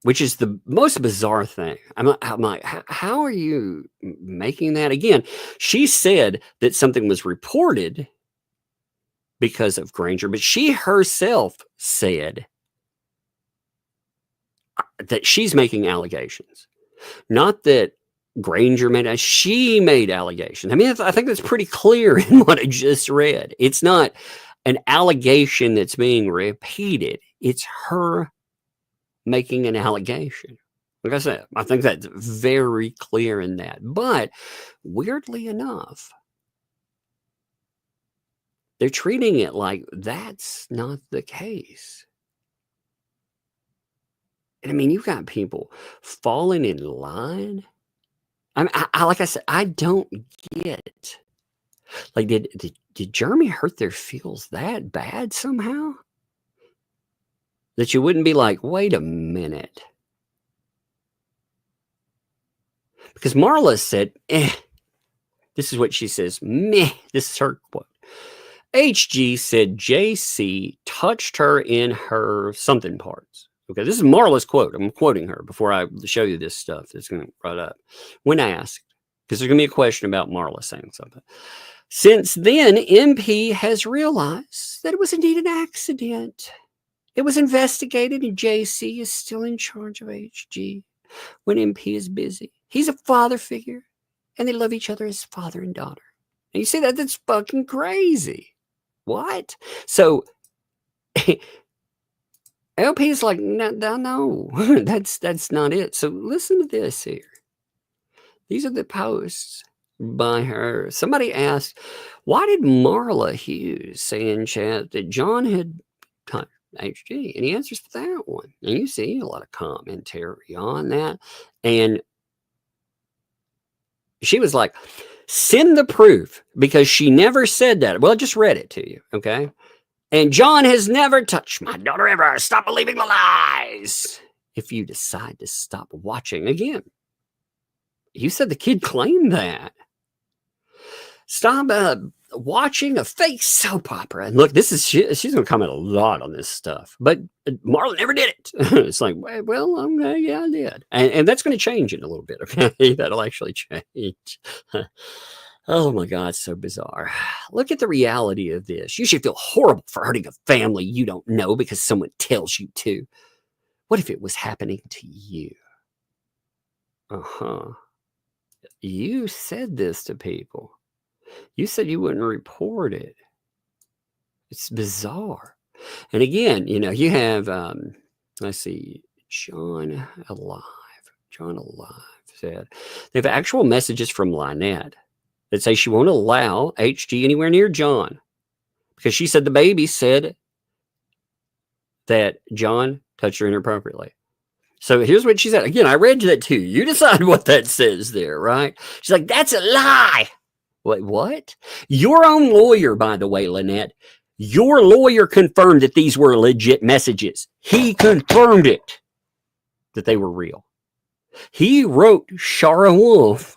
which is the most bizarre thing. I'm like, how are you making that? Again, she said that something was reported because of Granger, but she herself said that she's making allegations, not that Granger made, she made allegations. I mean, I think that's pretty clear in what I just read. It's not an allegation that's being repeated. It's her making an allegation. Like I said, I think that's very clear in that. But weirdly enough, they're treating it like that's not the case. And I mean, you've got people falling in line. I like I said, I don't get. Like, did Jeremy hurt their feels that bad somehow? That you wouldn't be like, wait a minute. Because Marla said, this is what she says, meh, this is her quote. HG said JC touched her in her something parts. Okay, this is Marla's quote. I'm quoting her before I show you this stuff that's going to right up. When asked, because there's going to be a question about Marla saying something. Since then, MP has realized that it was indeed an accident. It was investigated and JC is still in charge of HG when MP is busy. He's a father figure and they love each other as father and daughter. And you see that? That's fucking crazy. What? So LP is like, no, that's not it. So listen to this here. These are the posts by her. Somebody asked, why did Marla Hughes say in chat that John had touched HG? And he answers for that one. And you see a lot of commentary on that. And she was like, send the proof because she never said that. Well, I just read it to you, okay? And John has never touched my daughter ever. Stop believing the lies. If you decide to stop watching again. You said the kid claimed that. Stop watching a fake soap opera. And look, this is she's going to comment a lot on this stuff. But Marla never did it. It's like, well, okay, yeah, I did. And that's going to change in a little bit, okay? That'll actually change. Oh my God, so bizarre. Look at the reality of this. You should feel horrible for hurting a family you don't know because someone tells you to. What if it was happening to you? You said this to people. You said you wouldn't report it. It's bizarre. And again, you know, you have, let's see, John Alive said, they have actual messages from Lynette that say she won't allow HG anywhere near John because she said the baby said that John touched her inappropriately. So here's what she said. Again, I read that to you. You decide what that says there, right? She's like, that's a lie. Wait, what? Your own lawyer, by the way, Lynette, your lawyer confirmed that these were legit messages. He confirmed it, that they were real. He wrote Shara Wolf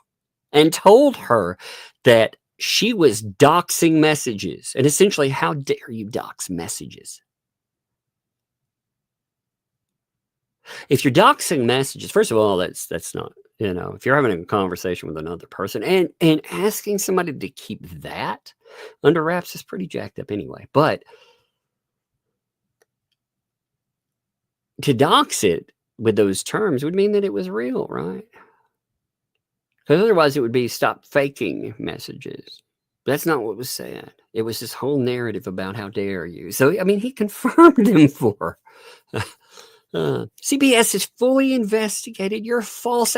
and told her that she was doxing messages. And essentially, how dare you dox messages? If you're doxing messages, first of all, that's not You know, if you're having a conversation with another person and asking somebody to keep that under wraps is pretty jacked up anyway. But to dox it with those terms would mean that it was real, right? Because otherwise it would be stop faking messages. That's not what was said. It was this whole narrative about how dare you. So, I mean, he confirmed him for. CBS has fully investigated your false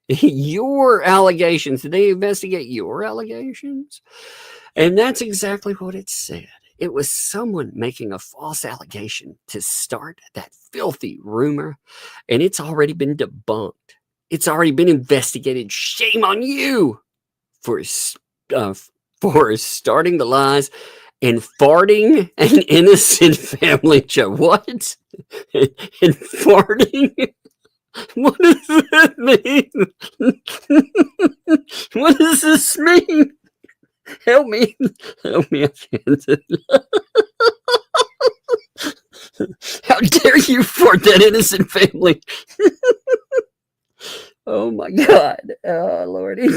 your allegations. Did they investigate your allegations? And that's exactly what it said. It was someone making a false allegation to start that filthy rumor, and it's already been debunked. It's already been investigated. Shame on you for starting the lies and farting an innocent family joke. What? And farting? What does that mean? What does this mean? Help me. Help me. I can't. How dare you fart that innocent family? Oh my God. Oh, Lordy.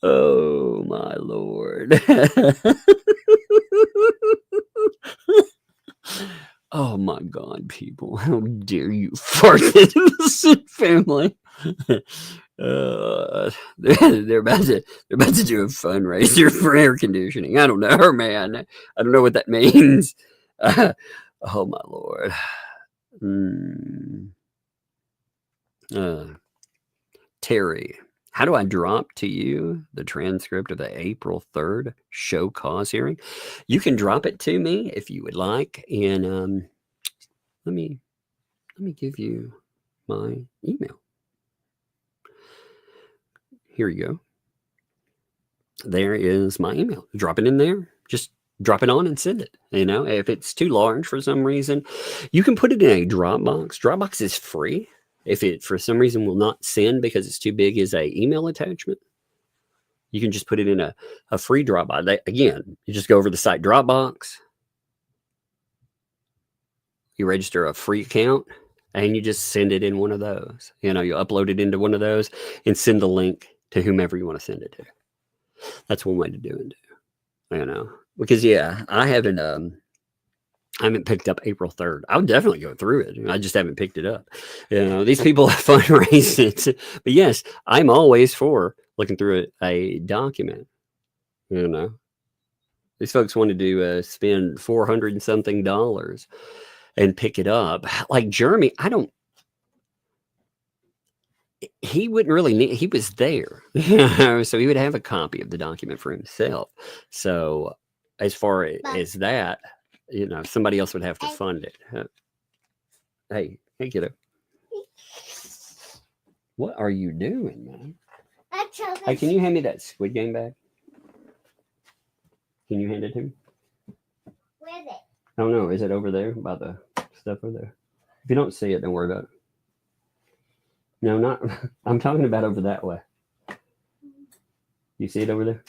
Oh my Lord. Oh my God, people. How dare you fart that innocent family? They're about to do a fundraiser for air conditioning. I don't know, man. I don't know what that means. Oh my Lord. Terry, how do I drop to you the transcript of the April 3rd show cause hearing? You can drop it to me if you would like, and let me give you my email. Here you go. There is my email. Drop it in there. Just drop it on and send it. You know, if it's too large for some reason, you can put it in a Dropbox. Dropbox is free. If it for some reason will not send because it's too big as a email attachment, you can just put it in a free Dropbox. Again, you just go over the site Dropbox. You register a free account and you just send it in one of those. You know, you upload it into one of those and send the link to whomever you want to send it to. That's one way to do it. You know, because yeah, I haven't picked up April 3rd. I would definitely go through it. I just haven't picked it up. You know, these people fundraise it. But yes, I'm always for looking through a document. You know, these folks wanted to spend $400 and something and pick it up. Like Jeremy, he wouldn't really need, he was there. So he would have a copy of the document for himself. So as far as that, you know, somebody else would have to fund it. Hey, kiddo. What are you doing, man? Hey, can you hand me that Squid Game bag? Can you hand it to me? Where is it? I don't know. Is it over there by the stuff over there? If you don't see it, don't worry about it. No, not. I'm talking about over that way. You see it over there?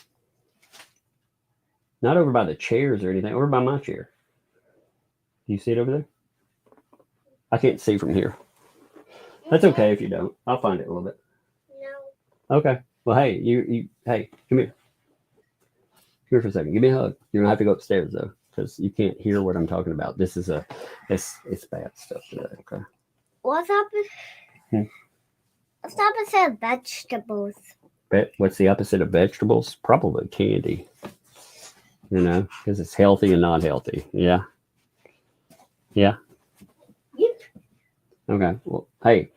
Not over by the chairs or anything. Over by my chair. Do you see it over there? I can't see from here. That's okay if you don't. I'll find it a little bit. No. Okay. Well, hey, hey, come here. Come here for a second. Give me a hug. You're gonna have to go upstairs though, because you can't hear what I'm talking about. This is it's bad stuff today. Okay. What's up? What's the opposite of vegetables? What's the opposite of vegetables? Probably candy. You know, because it's healthy and not healthy. Yeah. Yeah. Yep. Okay. Well, hey,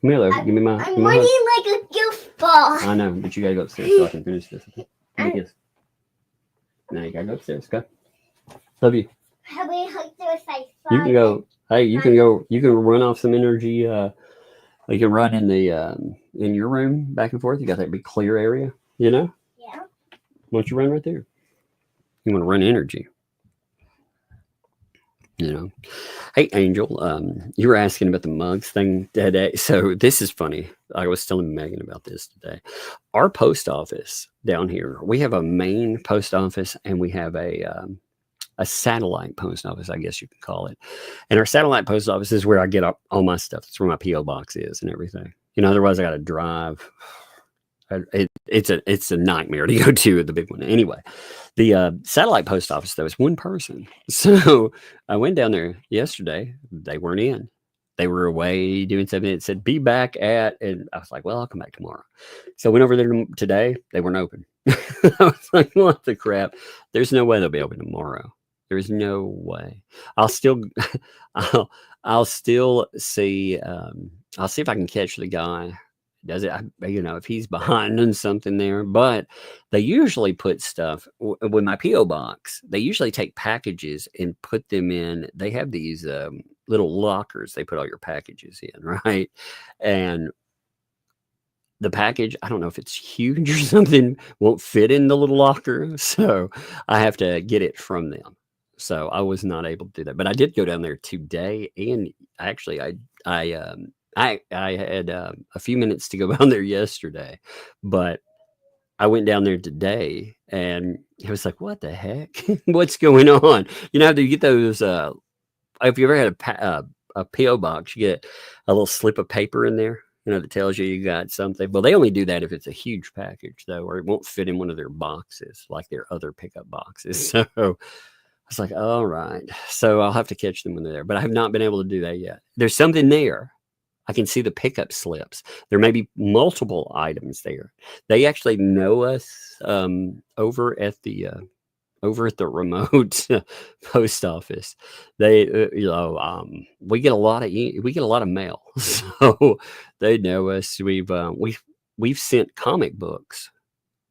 come here, give me my. I'm running like a goofball. I know, but you gotta go upstairs so I can finish this. Okay? Now you gotta go upstairs. Go. Love you. How many hugs do I say? You can go. Hey, you can go. You can run off some energy. You can run in the in your room back and forth. You got that big clear area. You know. Yeah. Why don't you run right there? You want to run energy. You know. Hey, Angel. You were asking about the mugs thing today. So this is funny. I was telling Megan about this today. Our post office down here. We have a main post office, and we have a a satellite post office, I guess you could call it. And our satellite post office is where I get all my stuff. That's where my P.O. box is and everything. Otherwise I got to drive. It's a nightmare to go to the big one. Anyway, the satellite post office, though, is one person. So I went down there yesterday. They weren't in. They were away doing something. It said, be back at, and I was like, well, I'll come back tomorrow. So I went over there today. They weren't open. I was like, what the crap? There's no way they'll be open tomorrow. There's no way. I'll still see. I'll see if I can catch the guy. Does it, if he's behind on something there, but they usually put stuff with my P.O. box. They usually take packages and put them in. They have these little lockers. They put all your packages in, right? And the package, I don't know if it's huge or something, won't fit in the little locker. So I have to get it from them. So I was not able to do that, but I did go down there today. And actually I had a few minutes to go down there yesterday, but I went down there today and I was like, what the heck? What's going on? You get those, if you ever had a P.O. box, you get a little slip of paper in there, that tells you got something. Well, they only do that if it's a huge package, though, or it won't fit in one of their boxes like their other pickup boxes. So I was like, all right. So I'll have to catch them when they're there, but I have not been able to do that yet. There's something there. I can see the pickup slips. There may be multiple items there. They actually know us over at the remote post office. They, we get a lot of mail, so they know us. We've sent comic books,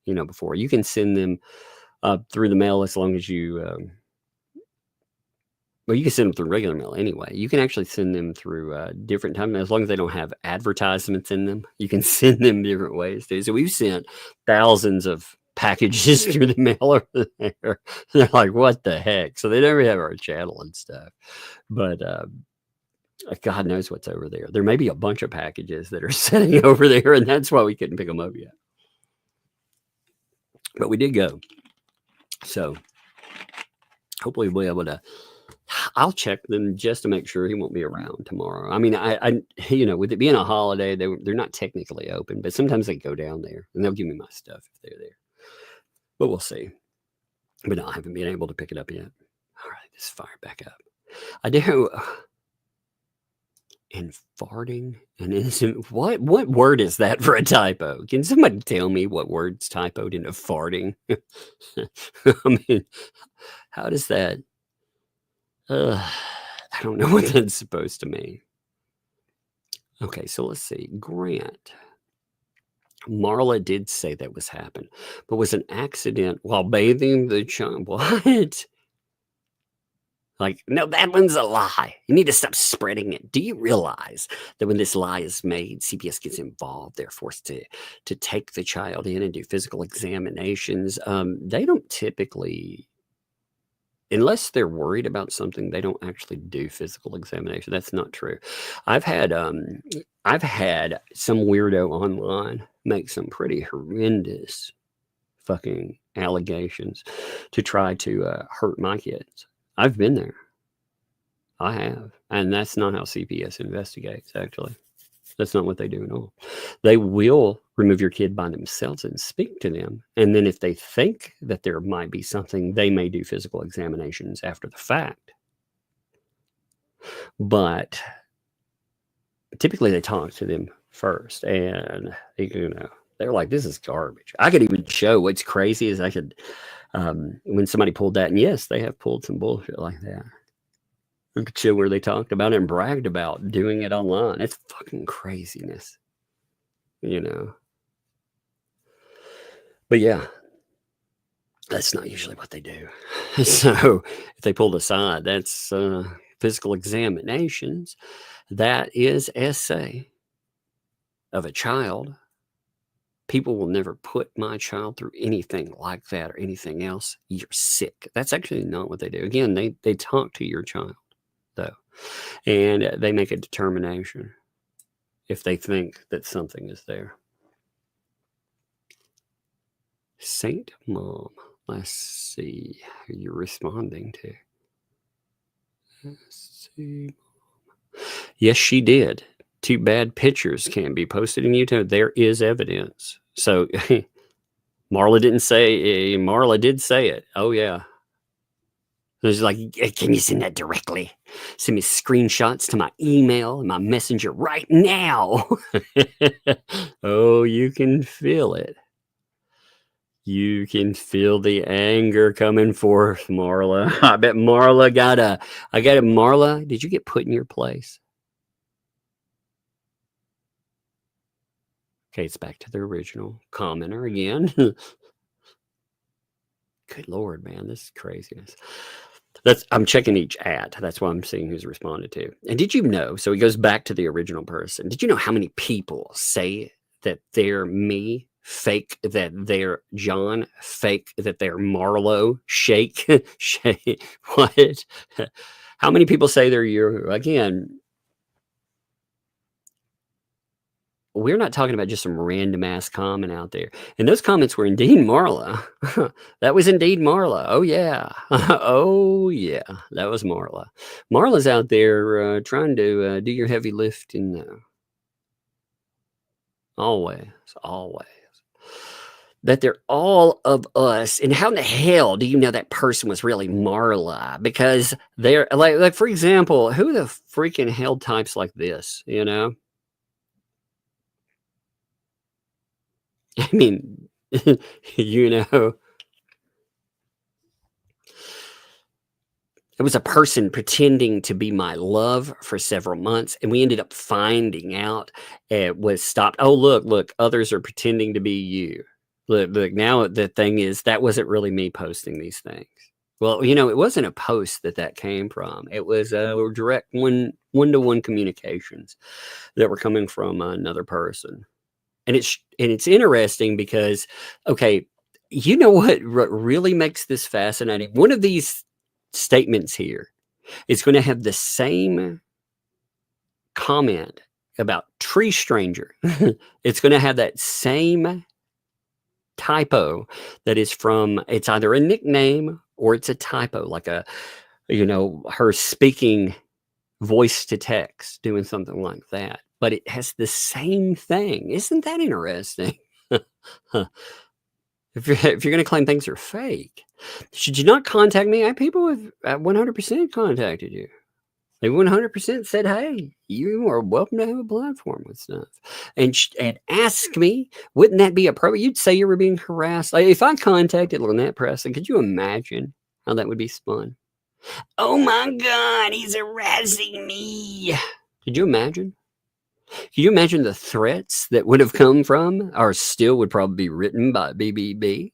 before. You can send them through the mail as long as you. Well, you can send them through regular mail anyway. You can actually send them through different times, as long as they don't have advertisements in them. You can send them different ways too. So we've sent thousands of packages through the mail over there. They're like, what the heck? So they never have our channel and stuff. But God knows what's over there. There may be a bunch of packages that are sitting over there, and that's why we couldn't pick them up yet. But we did go. So hopefully we'll be able to. I'll check them just to make sure he won't be around tomorrow. I mean, I with it being a holiday, they're not technically open, but sometimes they go down there and they'll give me my stuff if they're there. But we'll see. But no, I haven't been able to pick it up yet. All right, let's fire back up. I do. And farting and innocent. What word is that for a typo? Can somebody tell me what word's typoed into farting? I mean, how does that? I don't know what that's supposed to mean. Okay, so let's see. Grant. Marla did say that was happened, but was an accident while bathing the child. What? Like, no, that one's a lie. You need to stop spreading it. Do you realize that when this lie is made, CPS gets involved? They're forced to take the child in and do physical examinations. They don't typically... Unless they're worried about something, they don't actually do physical examination. That's not true. I've had some weirdo online make some pretty horrendous fucking allegations to try to hurt my kids. I've been there. I have. And that's not how CPS investigates, actually. That's not what they do at all. They will remove your kid by themselves and speak to them. And then if they think that there might be something, they may do physical examinations after the fact. But typically they talk to them first. And, they're like, this is garbage. I could even show what's crazy is I could, when somebody pulled that, and yes, they have pulled some bullshit like that. I could show where they talked about it and bragged about doing it online. It's fucking craziness, But yeah, that's not usually what they do. So if they pulled aside, that's physical examinations. That is essay of a child. People will never put my child through anything like that or anything else. You're sick. That's actually not what they do. Again, they talk to your child, though, and they make a determination if they think that something is there. Saint Mom. Let's see who you're responding to. Let's see. Yes, she did. 2 bad pictures can be posted in YouTube. There is evidence. So Marla didn't say, Marla did say it. Oh, yeah. It was like, can you send that directly? Send me screenshots to my email and my messenger right now. Oh, you can feel it. You can feel the anger coming forth, Marla. I bet Marla Marla, did you get put in your place? Okay, it's back to the original commenter again. Good Lord, man, this is craziness. I'm checking each ad. That's why I'm seeing who's responded to. And did you know? So he goes back to the original person. Did you know how many people say that they're me, fake that they're John, fake that they're Marlo, shake, shake? What? How many people say they're you? Again, we're not talking about just some random ass comment out there. And those comments were indeed Marla. That was indeed Marla. Oh, yeah. Oh, yeah. That was Marla. Marla's out there trying to do your heavy lifting. Always. That they're all of us. And how in the hell do you know that person was really Marla? Because they're like, for example, who the freaking hell types like this, you know? I mean, you know, it was a person pretending to be my love for several months, and we ended up finding out it was stopped. Oh, look, others are pretending to be you. Look, now the thing is, that wasn't really me posting these things. Well, you know, it wasn't a post that came from. It was direct one-to-one communications that were coming from another person. And it's interesting because, okay, you know what really makes this fascinating? One of these statements here is going to have the same comment about tree stranger. It's going to have that same typo that is from, it's either a nickname or it's a typo, like her speaking voice to text, doing something like that. But it has the same thing. Isn't that interesting? If you're going to claim things are fake, should you not contact me? People have 100% contacted you. They 100% said, hey, you are welcome to have a platform with stuff. And ask me, wouldn't that be appropriate? You'd say you were being harassed. Like, if I contacted Lynette Preston, could you imagine how that would be spun? Oh my God, he's harassing me. Could you imagine? Can you imagine the threats that would have come from, or still would probably be written by BBB?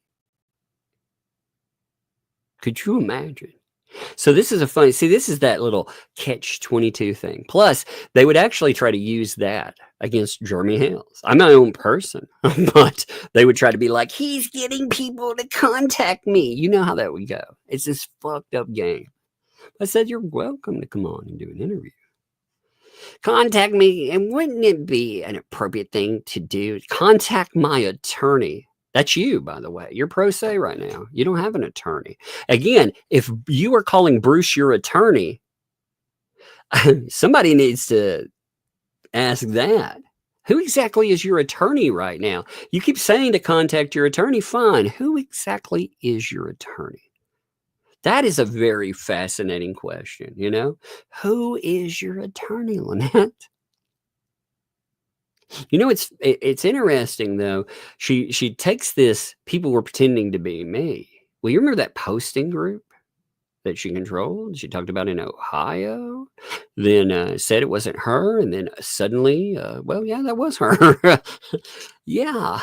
Could you imagine? So this is this is that little catch-22 thing. Plus, they would actually try to use that against Jeremy Hales. I'm my own person, but they would try to be like, he's getting people to contact me. You know how that would go. It's this fucked up game. I said, you're welcome to come on and do an interview. Contact me, and wouldn't it be an appropriate thing to do? Contact my attorney. That's you, by the way. You're pro se right now. You don't have an attorney. Again, if you are calling Bruce your attorney, somebody needs to ask that. Who exactly is your attorney right now? You keep saying to contact your attorney. Fine. Who exactly is your attorney? That is a very fascinating question, you know? Who is your attorney, Lynette? You know, it's interesting, though. She takes this, people were pretending to be me. Well, you remember that posting group that she controlled? She talked about in Ohio, then said it wasn't her, and then suddenly, well, yeah, that was her. Yeah.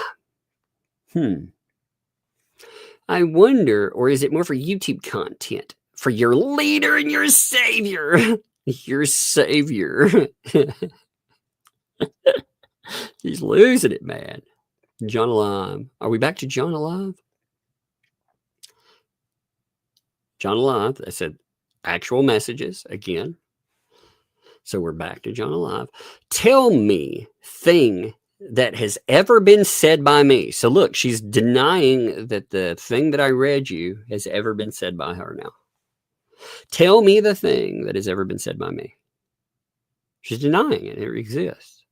I wonder, or is it more for YouTube content? For your leader and your savior. Your savior. He's losing it, man. John Alive. Are we back to John Alive? John Alive. I said actual messages again. So we're back to John Alive. Tell me thing that has ever been said by me. So look, she's denying that the thing that I read you has ever been said by her now. Tell me the thing that has ever been said by me. She's denying it. It exists.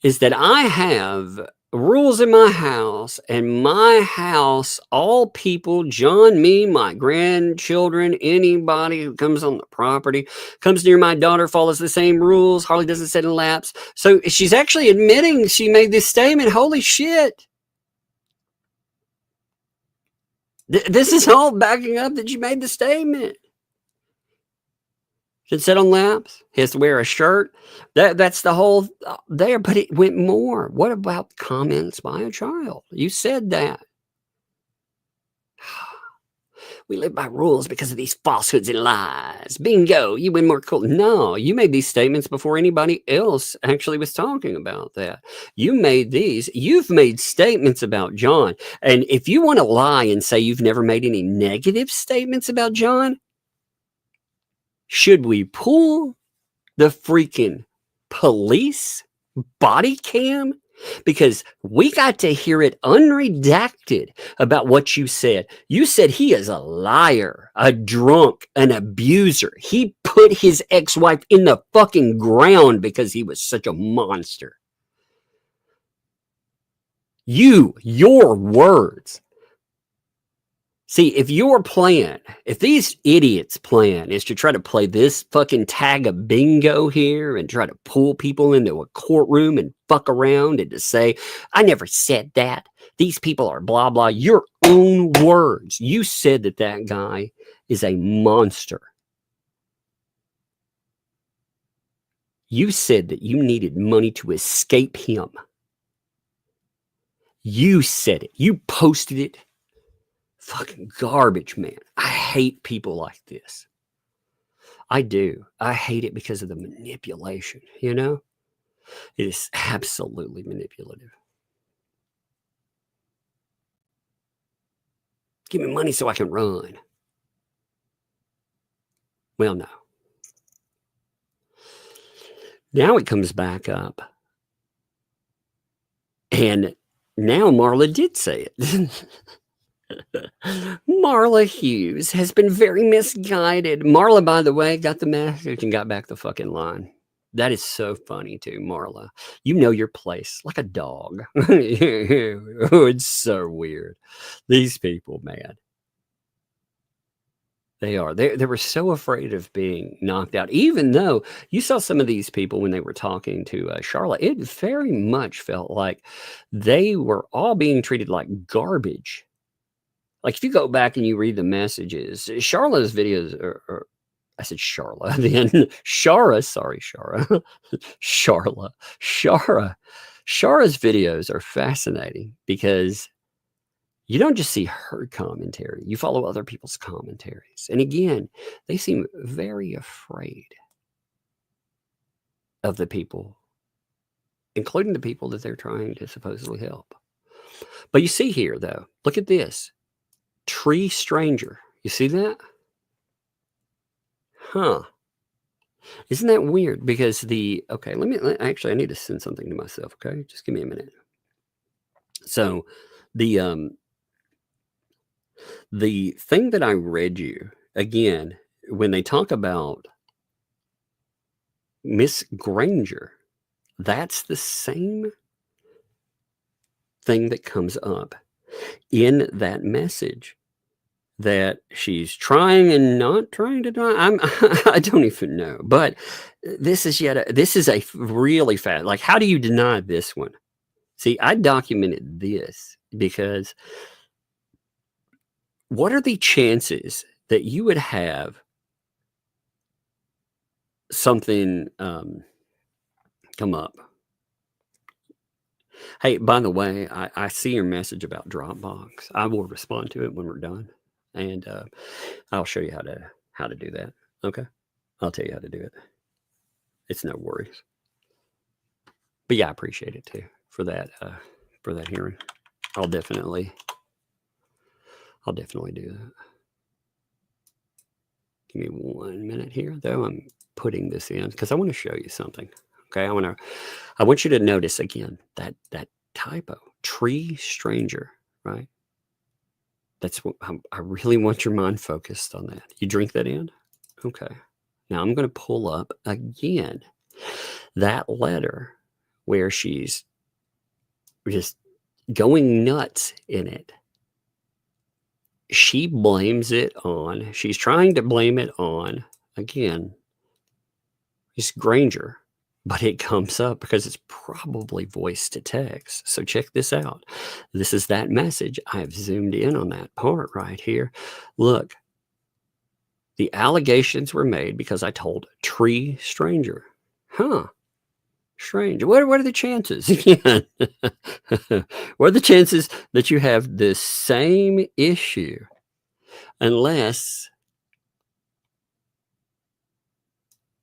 Is that I have rules in my house, and my house, all people, John, me, my grandchildren, anybody who comes on the property, comes near my daughter, follows the same rules. Harley doesn't sit in laps. So she's actually admitting she made this statement. Holy shit. This is all backing up that you made the statement. Should sit on laps. He has to wear a shirt. That's the whole there, but it went more. What about comments by a child? You said that. We live by rules because of these falsehoods and lies. Bingo, you win more cool. No, you made these statements before anybody else actually was talking about that. You made these. You've made statements about John. And if you want to lie and say you've never made any negative statements about John, should we pull the freaking police body cam? Because we got to hear it unredacted about what you said. You said he is a liar, a drunk, an abuser. He put his ex-wife in the fucking ground because he was such a monster. Your words. See, if your plan, if these idiots' plan is to try to play this fucking tag of bingo here and try to pull people into a courtroom and fuck around and to say, I never said that. These people are blah, blah. Your own words. You said that that guy is a monster. You said that you needed money to escape him. You said it. You posted it. Fucking garbage, man. I hate people like this. I do. I hate it because of the manipulation, you know? It is absolutely manipulative. Give me money so I can run. Well, no. Now it comes back up. And now Marla did say it. Marla Hughes has been very misguided. Marla, by the way, got the message and got back the fucking line. That is so funny too, Marla. You know your place like a dog. Oh, it's so weird. These people, man. They are. They were so afraid of being knocked out. Even though you saw some of these people when they were talking to Charlotte, it very much felt like they were all being treated like garbage. Like if you go back and you read the messages, Charla's videos are I said Charla, then Shara, sorry, Shara. Shara's videos are fascinating because you don't just see her commentary, you follow other people's commentaries. And again, they seem very afraid of the people, including the people that they're trying to supposedly help. But you see here, though, look at this. Tree stranger. You see that? Huh. Isn't that weird? Because okay, actually, I need to send something to myself, okay? Just give me a minute. So, the thing that I read you, again, when they talk about Miss Granger, that's the same thing that comes up in that message, that she's trying and not trying to die. I don't even know. But this is a really fast. Like, how do you deny this one? See, I documented this because what are the chances that you would have something come up? Hey, by the way, I see your message about Dropbox. I will respond to it when we're done, and I'll show you how to do that. Okay, I'll tell you how to do it. It's no worries. But yeah, I appreciate it too for that hearing. I'll definitely do that. Give me 1 minute here, though. I'm putting this in because I want to show you something. Okay, I want you to notice again that typo, tree stranger, right? That's what I really want your mind focused on that. You drink that in? Okay. Now I'm going to pull up again that letter where she's just going nuts in it. She's trying to blame it on, again, Miss Granger, but it comes up because it's probably voice to text. So check this out. This is that message. I've zoomed in on that part right here. Look, the allegations were made because I told tree stranger. Huh. Strange. What are the chances? Again, what are the chances that you have the same issue unless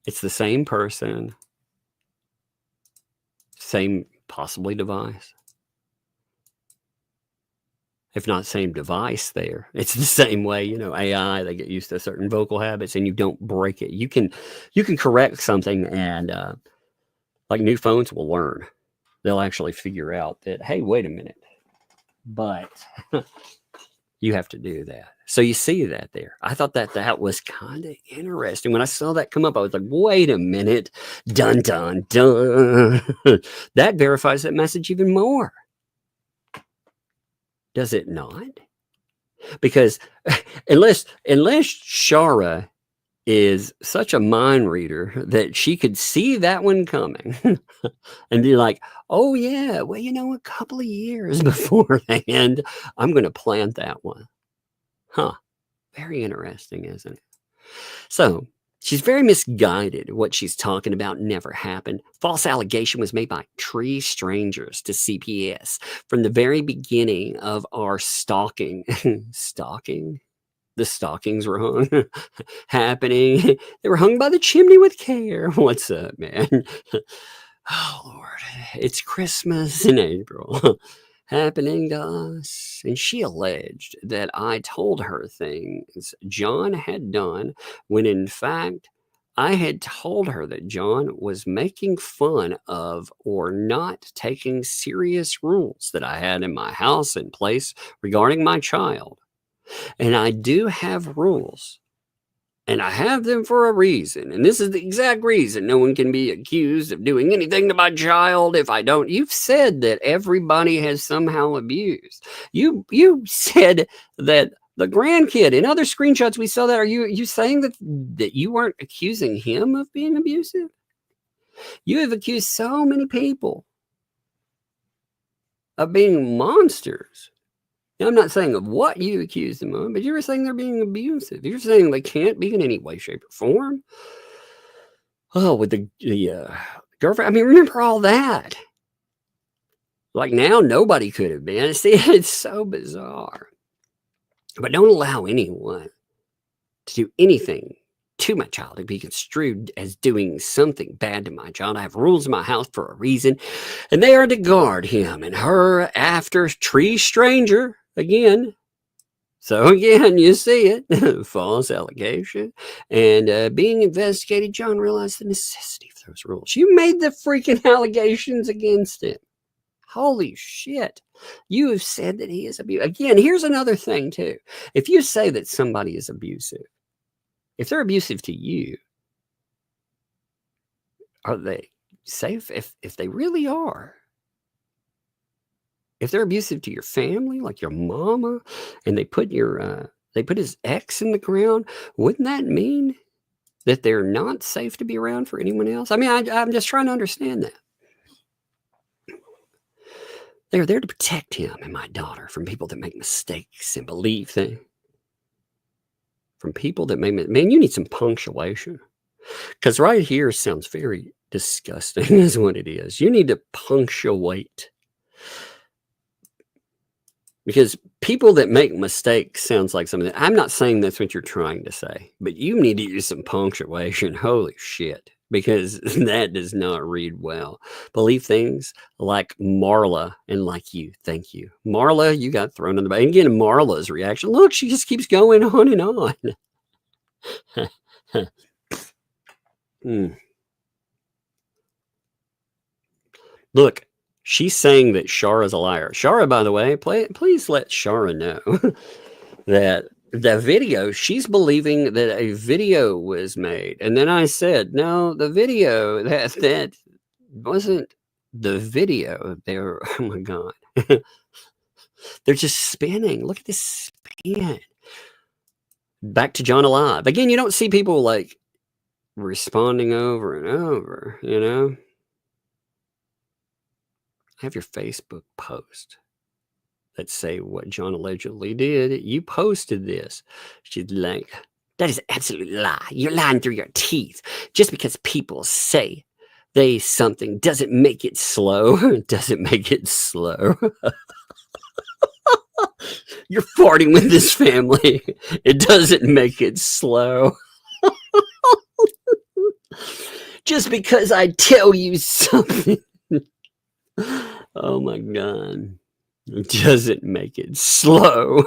it's the same person, same possibly device? If not same device there, it's the same way, AI, they get used to certain vocal habits and you don't break it. You can correct something and like new phones will learn. They'll actually figure out that, hey, wait a minute. But you have to do that. So you see that there. I thought that was kind of interesting. When I saw that come up, I was like, wait a minute. Dun, dun, dun. That verifies that message even more. Does it not? Because unless Shara is such a mind reader that she could see that one coming and be like, oh yeah, well, a couple of years beforehand, I'm going to plant that one. Huh. Very interesting, isn't it? So she's very misguided. What she's talking about never happened. False allegation was made by tree strangers to CPS from the very beginning of our stalking. Stalking? The stockings were hung happening. They were hung by the chimney with care. What's up, man? Oh, Lord. It's Christmas in April happening to us. And she alleged that I told her things John had done when, in fact, I had told her that John was making fun of or not taking serious rules that I had in my house in place regarding my child. And I do have rules, and I have them for a reason. And this is the exact reason no one can be accused of doing anything to my child if I don't. You've said that everybody has somehow abused. You said that the grandkid, in other screenshots we saw that. Are you saying that you weren't accusing him of being abusive? You have accused so many people of being monsters. Now, I'm not saying of what you accuse them of, but you were saying they're being abusive. You're saying they can't be in any way, shape, or form. Oh, with the girlfriend. I mean, remember all that. Like now, nobody could have been. See, it's so bizarre. But don't allow anyone to do anything to my child to be construed as doing something bad to my child. I have rules in my house for a reason, and they are to guard him and her after tree stranger again. So again, you see it, false allegation and being investigated. John realized the necessity of those rules. You made the freaking allegations against him. Holy shit. You have said that he is abusive. Again, here's another thing too. If you say that somebody is abusive, if they're abusive to you, are they safe? If they really are, if they're abusive to your family, like your mama, and they put his ex in the ground, wouldn't that mean that they're not safe to be around for anyone else? I mean, I'm just trying to understand that. They're there to protect him and my daughter from people that make mistakes and believe things. From people that make, man, you need some punctuation. Because right here sounds very disgusting is what it is. You need to punctuate. Because people that make mistakes sounds like something. I'm not saying that's what you're trying to say, but you need to use some punctuation. Holy shit. Because that does not read well. Believe things like Marla and like you. Thank you. Marla, you got thrown in the back. And again, Marla's reaction. Look, she just keeps going on and on. Look, she's saying that Shara's a liar. Shara, by the way, please let Shara know that the video, she's believing that a video was made. And then I said, no, the video, that wasn't the video. They're, oh my God. They're just spinning. Look at this spin. Back to John Alive. Again, you don't see people like responding over and over, you know? Have your Facebook post that say what John allegedly did. You posted this. She's like, that is absolute lie. You're lying through your teeth. Just because people say they something doesn't make it slow. Doesn't make it slow. You're farting with this family. It doesn't make it slow. Just because I tell you something. Oh my God. It doesn't make it slow.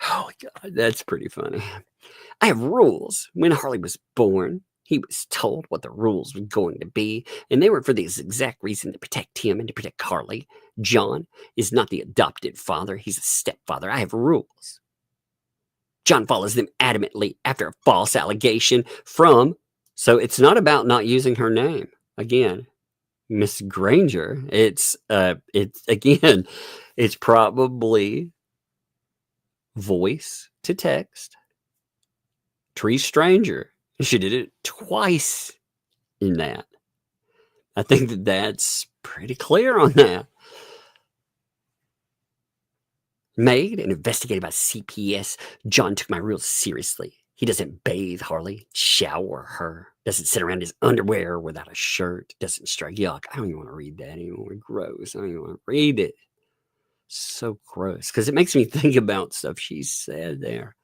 Oh God, that's pretty funny. I have rules. When Harley was born, he was told what the rules were going to be, and they were for this exact reason, to protect him and to protect Harley. John is not the adopted father. He's a stepfather. I have rules. John follows them adamantly after a false allegation from, so it's not about not using her name. Again, Miss Granger, it's again, it's probably voice to text. Tree stranger. She did it twice in that. I think that that's pretty clear on that. Made and investigated by CPS. John took my rules seriously. He doesn't bathe Harley, shower her, doesn't sit around his underwear without a shirt, doesn't strike. Yuck. I don't even want to read that anymore. Gross. I don't even want to read it. So gross. Because it makes me think about stuff she said there.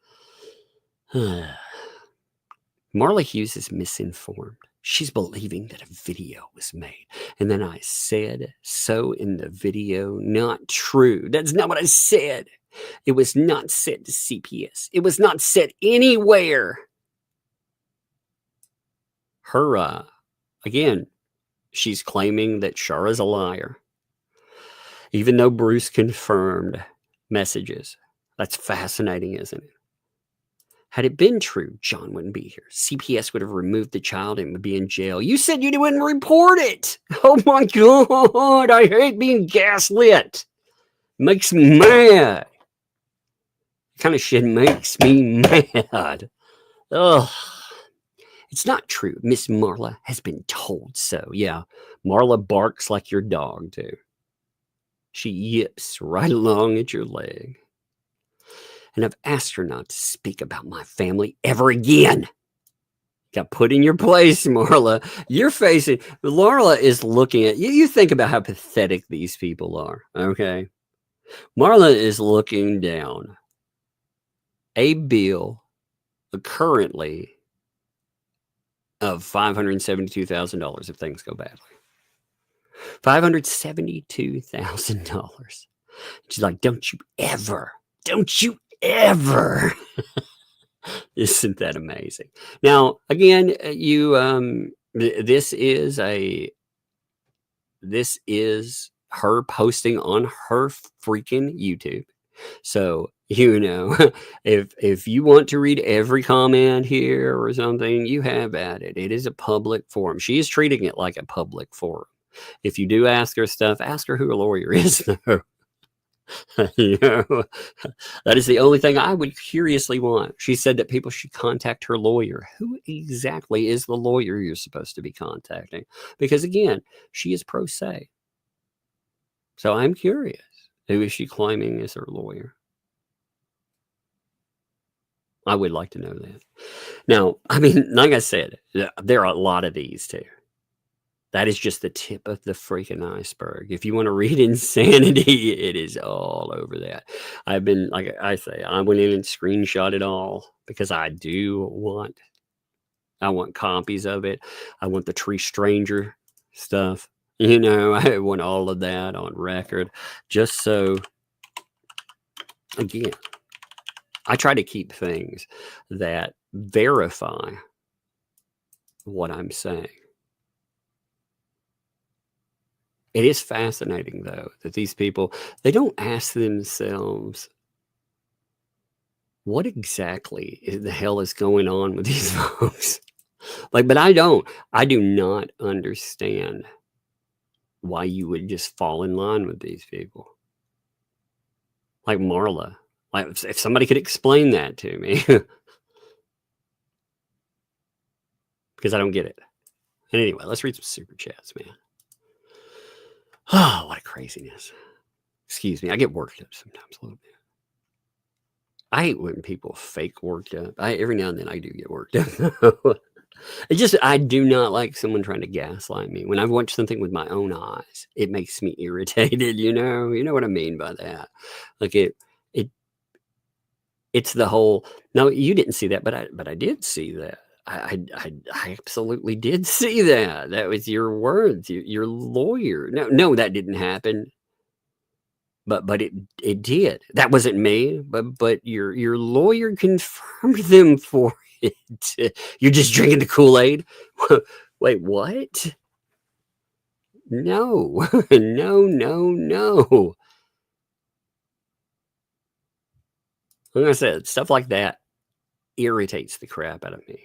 Marla Hughes is misinformed. She's believing that a video was made. And then I said, so in the video, not true. That's not what I said. It was not said to CPS. It was not said anywhere. Her, again, she's claiming that Shara's a liar. Even though Bruce confirmed messages. That's fascinating, isn't it? Had it been true, John wouldn't be here. CPS would have removed the child and would be in jail. You said you wouldn't report it. Oh my God. I hate being gaslit. Makes me mad. Kind of shit makes me mad. Ugh. It's not true. Miss Marla has been told so. Yeah, Marla barks like your dog, too. She yips right along at your leg. And I've asked her not to speak about my family ever again. Got put in your place, Marla. You're facing... Marla is looking at... You think about how pathetic these people are, okay? Marla is looking down a bill currently of $572,000 if things go badly. $572,000. She's like, don't you ever... Isn't that amazing? Now, again, this is her posting on her freaking YouTube. So, you know, if you want to read every comment here or something, you have at it. It is a public forum. She is treating it like a public forum. If you do ask her stuff, ask her who a lawyer is, though. You know, that is the only thing I would curiously want. She said that people should contact her lawyer. Who exactly is the lawyer you're supposed to be contacting? Because again, she is pro se. So I'm curious. Who is she claiming is her lawyer? I would like to know that. Now, I mean, like I said, there are a lot of these too. That is just the tip of the freaking iceberg. If you want to read insanity, it is all over that. I've been, like I say, I went in and screenshot it all because I want copies of it. I want the Tree Stranger stuff. You know, I want all of that on record. Just so, again, I try to keep things that verify what I'm saying. It is fascinating, though, that these people, they don't ask themselves, what exactly the hell is going on with these folks? Like, but I do not understand why you would just fall in line with these people. Like Marla. Like, if somebody could explain that to me. Because I don't get it. And anyway, let's read some super chats, man. Oh, what a craziness. Excuse me. I get worked up sometimes a little bit. I hate when people fake worked up. Every now and then I do get worked up. I do not like someone trying to gaslight me. When I've watched something with my own eyes, it makes me irritated, you know? You know what I mean by that? Like it's the whole, no, you didn't see that, but I did see that. I absolutely did see that. That was your words, your lawyer. No, that didn't happen. But it did. That wasn't me. But your lawyer confirmed them for it. You're just drinking the Kool-Aid. Wait, what? No, no. Like I said, stuff like that irritates the crap out of me.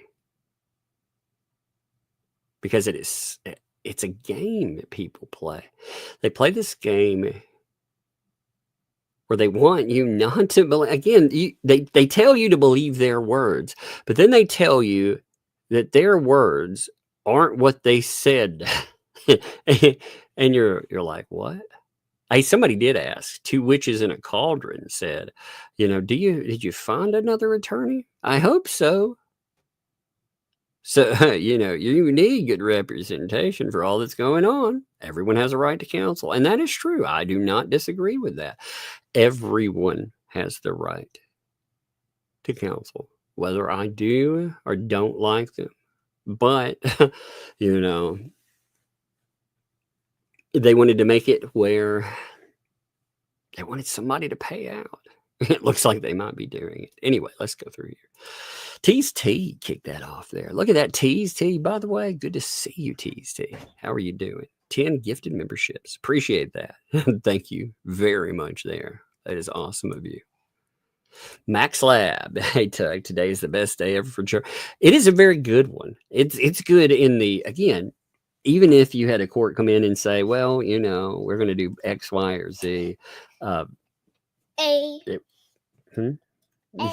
Because it's a game that people play. They play this game where they want you not to believe. Again, they tell you to believe their words, but then they tell you that their words aren't what they said. And you're like, what? Somebody did ask, 2 witches in a cauldron said, did you find another attorney? I hope so. So, you need good representation for all that's going on. Everyone has a right to counsel. And that is true. I do not disagree with that. Everyone has the right to counsel, whether I do or don't like them. But, they wanted to make it where they wanted somebody to pay out. It looks like they might be doing it. Anyway, let's go through here. Tease T kicked that off there. Look at that, Tease T. By the way, good to see you, Tease T. How are you doing? 10 gifted memberships. Appreciate that. Thank you very much there. That is awesome of you. Max Lab. Hey, Tug, today is the best day ever for church. It is a very good one. It's good in the, again, even if you had a court come in and say, well, we're going to do X, Y, or Z. Did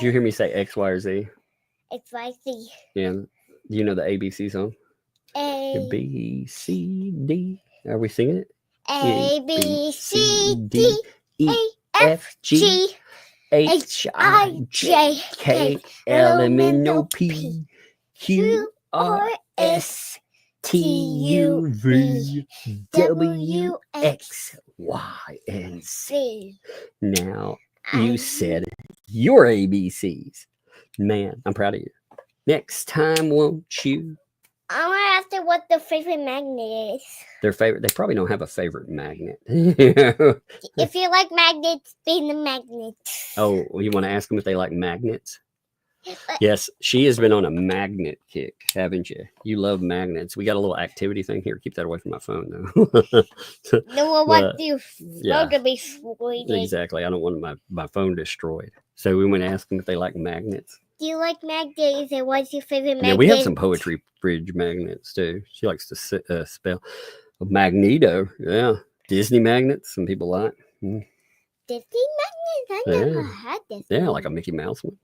you hear me say X, Y, or Z? X, Y, Z. Yeah. Do you know the ABC song? A, B, C, D. Are we singing it? A, B, C, D, E, F, G, H, I, J, K, L, M, N, O, P, Q, R, S, T, U, V, W, X, Y, and Z. Now, you said your ABCs. Man, I'm proud of you. Next time, won't you? I want to ask them what their favorite magnet is. Their favorite? They probably don't have a favorite magnet. If you like magnets, be the magnet. Oh, you want to ask them if they like magnets? Yes, she has been on a magnet kick, haven't you? You love magnets. We got a little activity thing here. Keep that away from my phone, though. No one wants your phone to be destroyed. Exactly. I don't want my phone destroyed. So we went to ask them if they like magnets. Do you like magnets, and what's your favorite magnet? Yeah, we have some poetry bridge magnets, too. She likes to spell. Magneto, yeah. Disney magnets, some people like. Disney magnets? I never had this. Yeah, like a Mickey Mouse one.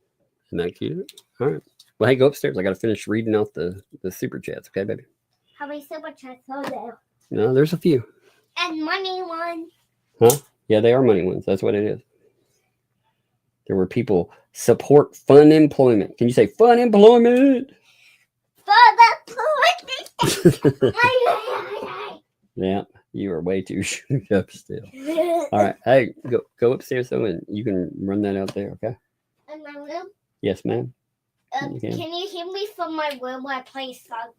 Isn't that cute? All right. Well, hey, go upstairs. I got to finish reading out the super chats. Okay, baby? How many super chats are there? No, there's a few. And money ones. Huh? Yeah, they are money ones. That's what it is. There were people support fun employment. Can you say fun employment? Fun employment. Yeah, you are way too shoot up still. All right. Hey, go upstairs, though, and you can run that out there, okay? In my room? Yes, ma'am. Can you hear me from my room when I play song?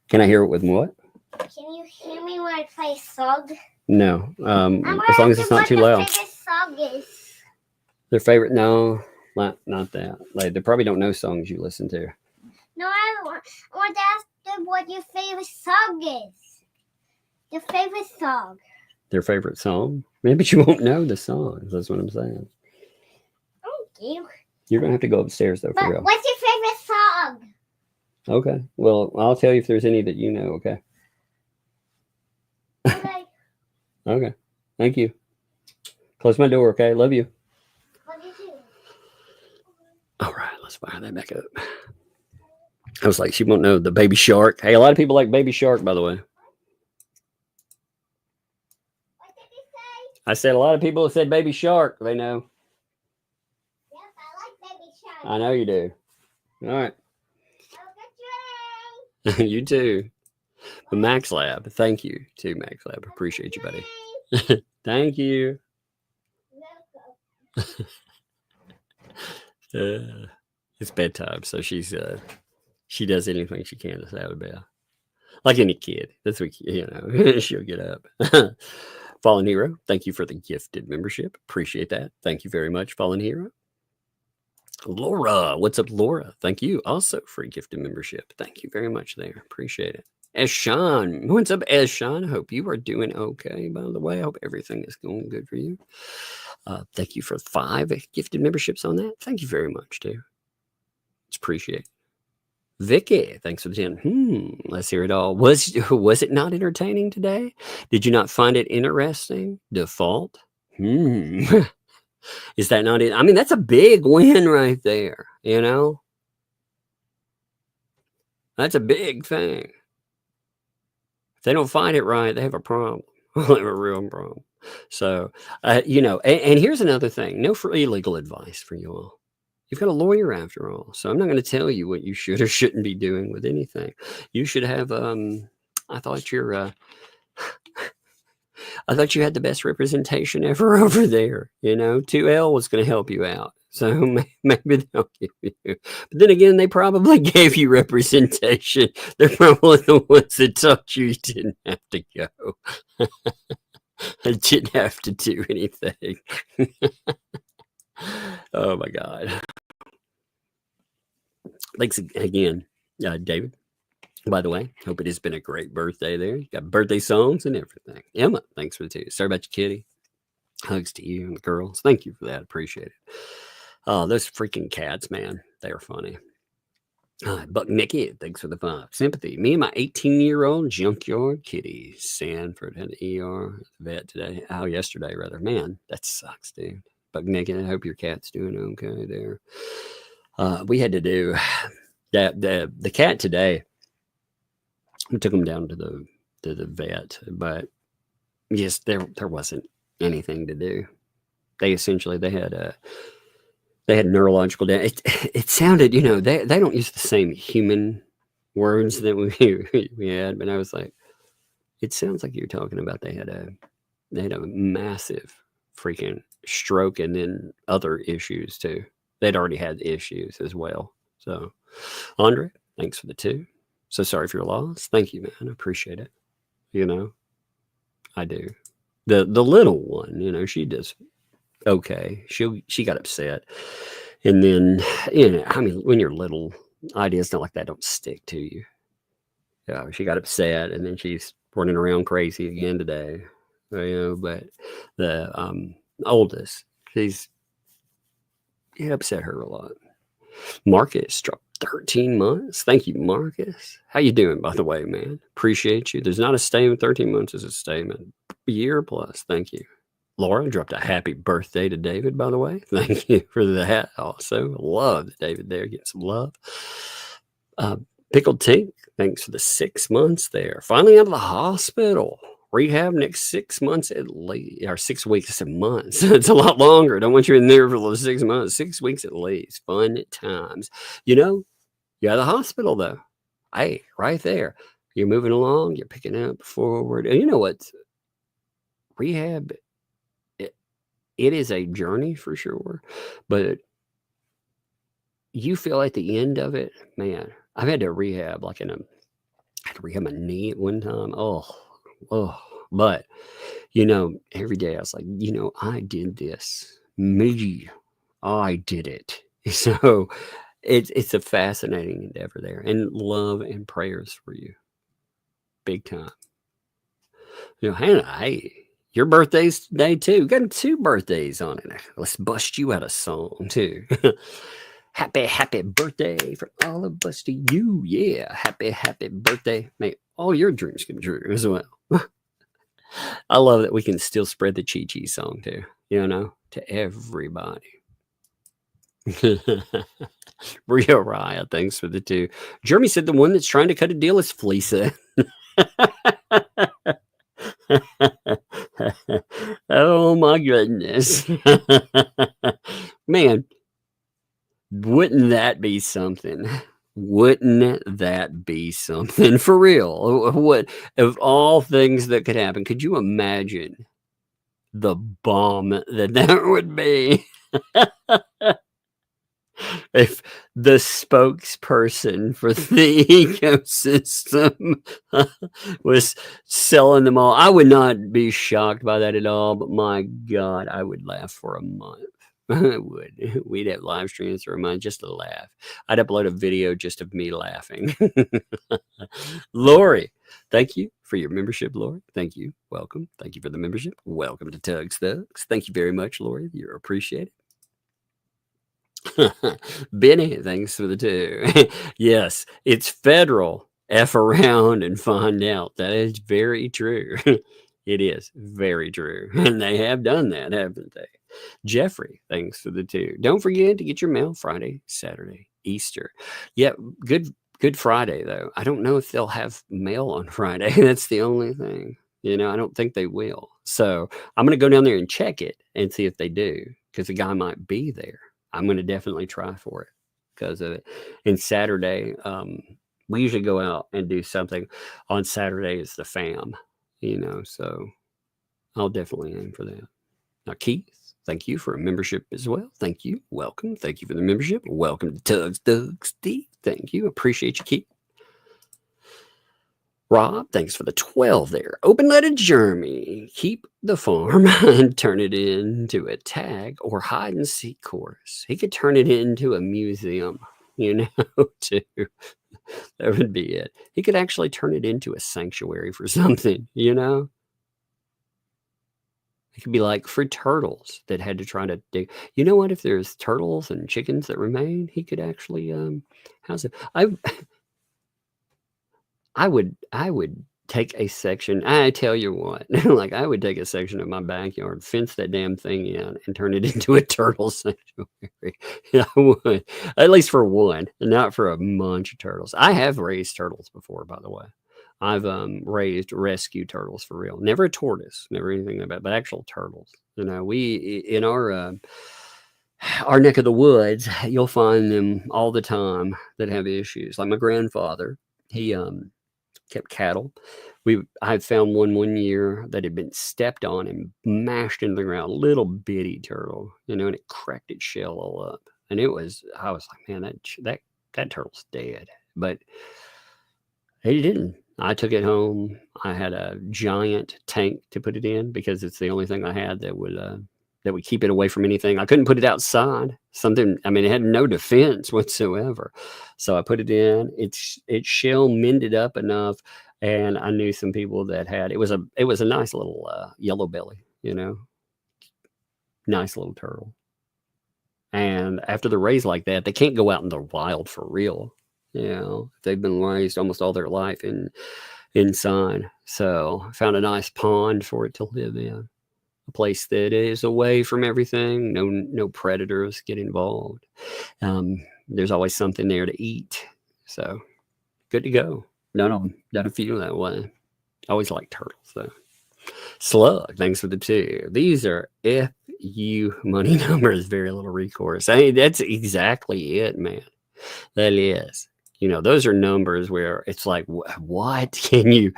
Can I hear it with what? Can you hear me when I play song? No. As long as it's not too loud. What their favorite song is. Their favorite? No, not that. Like, they probably don't know songs you listen to. No, I want to ask them what your favorite song is. Your favorite song. Their favorite song? Maybe you won't know the songs. That's what I'm saying. Thank you. You're going to have to go upstairs, though, for But real. what's your favorite song? Okay. Well, I'll tell you if there's any that you know, okay? Okay. Okay. Thank you. Close my door, okay? Love you. Love you too. All right, let's fire that back up. I was like, she won't know the Baby Shark. Hey, a lot of people like Baby Shark, by the way. What did you say? I said a lot of people have said Baby Shark. They know. Yes, I like Baby Shark. I know you do. All right. Have a good day. You too. But Max Lab, thank you too, Max Lab. Appreciate you, buddy. Thank you. It's bedtime, so she does anything she can to stay out of bed. Like any kid. That's what, she'll get up. Fallen Hero, thank you for the gifted membership. Appreciate that. Thank you very much, Fallen Hero. Laura, what's up, Laura? Thank you also for a gifted membership. Thank you very much there. Appreciate it. Eshan, what's up, Eshan? I hope you are doing okay, by the way. I hope everything is going good for you. Thank you for 5 gifted memberships on that. Thank you very much, too. It's appreciated. Vicky, thanks for the 10. Let's hear it all. Was it not entertaining today? Did you not find it interesting? Default? Is that not it? I mean, that's a big win right there, That's a big thing. If they don't find it right, they have a problem. They have a real problem. So, and here's another thing. No free legal advice for you all. You've got a lawyer after all. So I'm not going to tell you what you should or shouldn't be doing with anything. You should have, I thought you had the best representation ever over there. 2L was going to help you out. So maybe they'll give you. But then again, they probably gave you representation. They're probably the ones that told you didn't have to go. I didn't have to do anything. Oh my God. Thanks again, David. By the way, hope it has been a great birthday there. You got birthday songs and everything. Emma, thanks for the 2. Sorry about your kitty. Hugs to you and the girls. Thank you for that. Appreciate it. Oh, those freaking cats, man. They are funny. Buck Nicky, thanks for the 5. Sympathy. Me and my 18-year-old junkyard kitty. Sanford had the ER vet today. Oh, yesterday, rather. Man, that sucks, dude. Buck Nicky, I hope your cat's doing okay there. We had to do that. The cat today, we took him down to the vet, but yes, there wasn't anything to do. They had neurological damage. It sounded, they don't use the same human words that we had, but I was like, it sounds like you're talking about they had a massive freaking stroke and then other issues too. They'd already had issues as well. So, Andre, thanks for the 2. So sorry for your loss. Thank you, man. I appreciate it. I do. The little one, she does okay. She got upset. And then, I mean, when you're little, ideas not like that don't stick to you. Yeah, she got upset and then she's running around crazy again today. But the oldest, it upset her a lot. Marcus dropped 13 months. Thank you, Marcus. How you doing, by the way, man? Appreciate you. There's not a statement. 13 months is a statement. A year plus. Thank you. Laura dropped a happy birthday to David, by the way. Thank you for the hat also. Love that David there. Get some love. Pickled Tink, thanks for the 6 months there. Finally out of the hospital. Rehab next 6 months at least, or 6 weeks. I said months. It's a lot longer. Don't want you in there for those 6 months. 6 weeks at least. Fun times. You're out of the hospital though. Hey, right there. You're moving along. You're picking up forward. And you know what? Rehab, it is a journey for sure. But you feel at the end of it, man. I've had to rehab I had to rehab my knee at one time. But every day I was like, I did this. Me, I did it. So it's a fascinating endeavor there, and love and prayers for you, big time. Hannah, hey, Your birthday's today too. We got 2 birthdays on it. Let's bust you out a song too. Happy birthday from all of us to you. Yeah, happy birthday. May all your dreams come true as well. I love that we can still spread the Chi song too, to everybody. Rio Raya, thanks for the 2. Jeremy said the one that's trying to cut a deal is Fleesa. Oh my goodness. Man, wouldn't that be something? Wouldn't that be something for real? What of all things that could happen? Could you imagine the bomb that would be? If the spokesperson for the ecosystem was selling them all, I would not be shocked by that at all. But my God, I would laugh for a month. I would. We'd have live streams for a month just to laugh. I'd upload a video just of me laughing. Lori, thank you for your membership, Lori. Thank you. Welcome. Thank you for the membership. Welcome to Tugs Thugs. Thank you very much, Lori. You're appreciated. Benny, thanks for the 2. Yes, it's federal. F around and find out. That is very true. It is very true. And they have done that, haven't they? Jeffrey, thanks for the 2. Don't forget to get your mail Friday, Saturday, Easter. Yeah, Good Friday, though. I don't know if they'll have mail on Friday. That's the only thing. I don't think they will. So I'm going to go down there and check it and see if they do, because the guy might be there. I'm going to definitely try for it because of it. And Saturday, we usually go out and do something on Saturday is the fam, so I'll definitely aim for that. Now, Keith, thank you for a membership as well. Thank you. Welcome. Thank you for the membership. Welcome to Tugs Thugs Steve. Thank you. Appreciate you, Keith. Rob, thanks for the 12 there. Open-letter Jeremy. Keep the farm and turn it into a tag or hide-and-seek course. He could turn it into a museum, too. That would be it. He could actually turn it into a sanctuary for something, It could be like for turtles that had to try to dig. You know what? If there's turtles and chickens that remain, he could actually house it. I would take a section. I tell you what, like I would take a section of my backyard, fence that damn thing in, and turn it into a turtle sanctuary. I would, at least for one, not for a bunch of turtles. I have raised turtles before, by the way. I've raised rescue turtles for real. Never a tortoise, never anything like that, but actual turtles. We in our neck of the woods, you'll find them all the time that have issues. Like my grandfather, he kept cattle. I found one year that had been stepped on and mashed into the ground, little bitty turtle, and it cracked its shell all up. And I was like, man, that turtle's dead. But he didn't. I took it home. I had a giant tank to put it in because it's the only thing I had that would keep it away from anything. I couldn't put it outside. It had no defense whatsoever. So I put it in. Its shell mended up enough, and I knew some people that had. It was a nice little yellow belly, nice little turtle. And after they're raised like that, they can't go out in the wild for real. They've been raised almost all their life inside. So I found a nice pond for it to live in. A place that is away from everything. No predators get involved. There's always something there to eat. So good to go. Done a few that way. Always like turtles though. Slug, thanks for the 2. These are FU money numbers. Very little recourse. That's exactly it, man. That is. Those are numbers where it's like, what can you?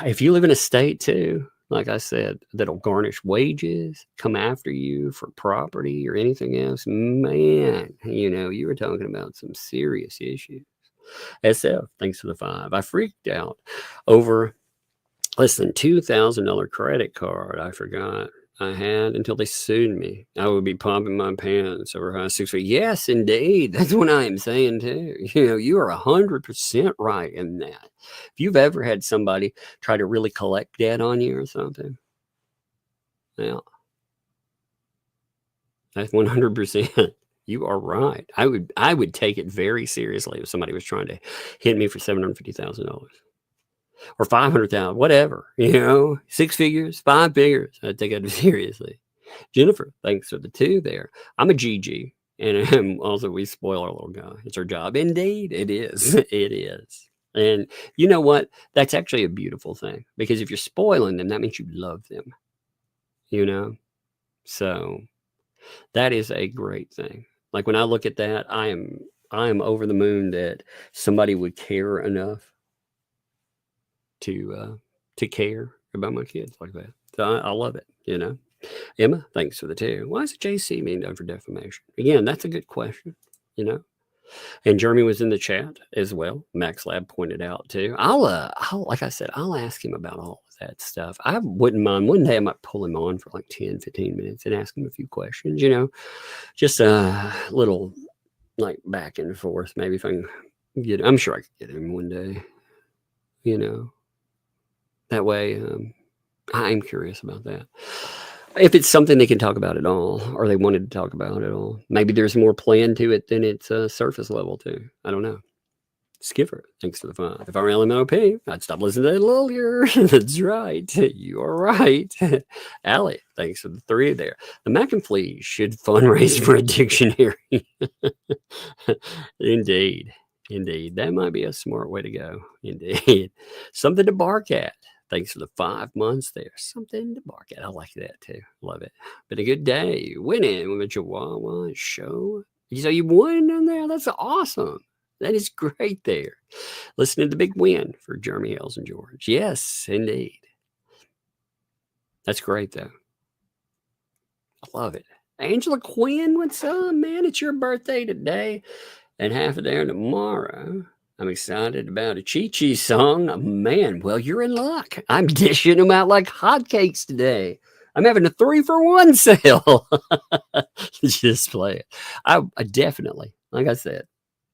If you live in a state too. Like I said, that'll garnish wages, come after you for property or anything else. Man, you were talking about some serious issues. SF, thanks for the 5. I freaked out over less than $2,000 credit card. I forgot I had until they sued me. I would be popping my pants over high 6 feet. Yes, indeed. That's what I am saying too. You are 100% right in that. If you've ever had somebody try to really collect debt on you or something, Yeah. That's 100%. You are right. I would take it very seriously if somebody was trying to hit me for $750,000 or 500,000, whatever, 6 figures, 5 figures. I'd take it seriously. Jennifer, thanks for the 2 there. I'm a GG, and also we spoil our little guy. It's our job. Indeed, it is. It is. And you know what? That's actually a beautiful thing, because if you're spoiling them, that means you love them. So that is a great thing. Like when I look at that, I am over the moon that somebody would care enough to care about my kids like that. So I love it. Emma, thanks for the 2. Why is the JC being done for defamation? Again, that's a good question. And Jeremy was in the chat as well. Max Lab pointed out too. I'll like I said, I'll ask him about all of that stuff. I wouldn't mind. One day I might pull him on for like 10, 15 minutes and ask him a few questions, just a little like back and forth. Maybe if I can I'm sure I could get him one day, that way. I'm curious about that. If it's something they can talk about at all, or they wanted to talk about at all, maybe there's more plan to it than it's surface level too. I don't know. Skipper, thanks for the 5. If I were LMOP, I'd stop listening to that lawyer. That's right. You are right. Allie, thanks for the 3 there. The Mac and Flea should fundraise for a dictionary. Indeed. That might be a smart way to go. Indeed. Something to bark at. Thanks for the 5 months there. Something to bark at. I like that too. Love it. Been a good day. Winning with a Chihuahua show. So you won in there? That's awesome. That is great there. Listening to the big win for Jeremy, Hales, and George. Yes, indeed. That's great though. I love it. Angela Quinn, what's up, man? It's your birthday today and half a day tomorrow. I'm excited about a Chi-Chi song. Man, well, you're in luck. I'm dishing them out like hotcakes today. I'm having a 3-for-1 sale. Just play it. I definitely, like I said,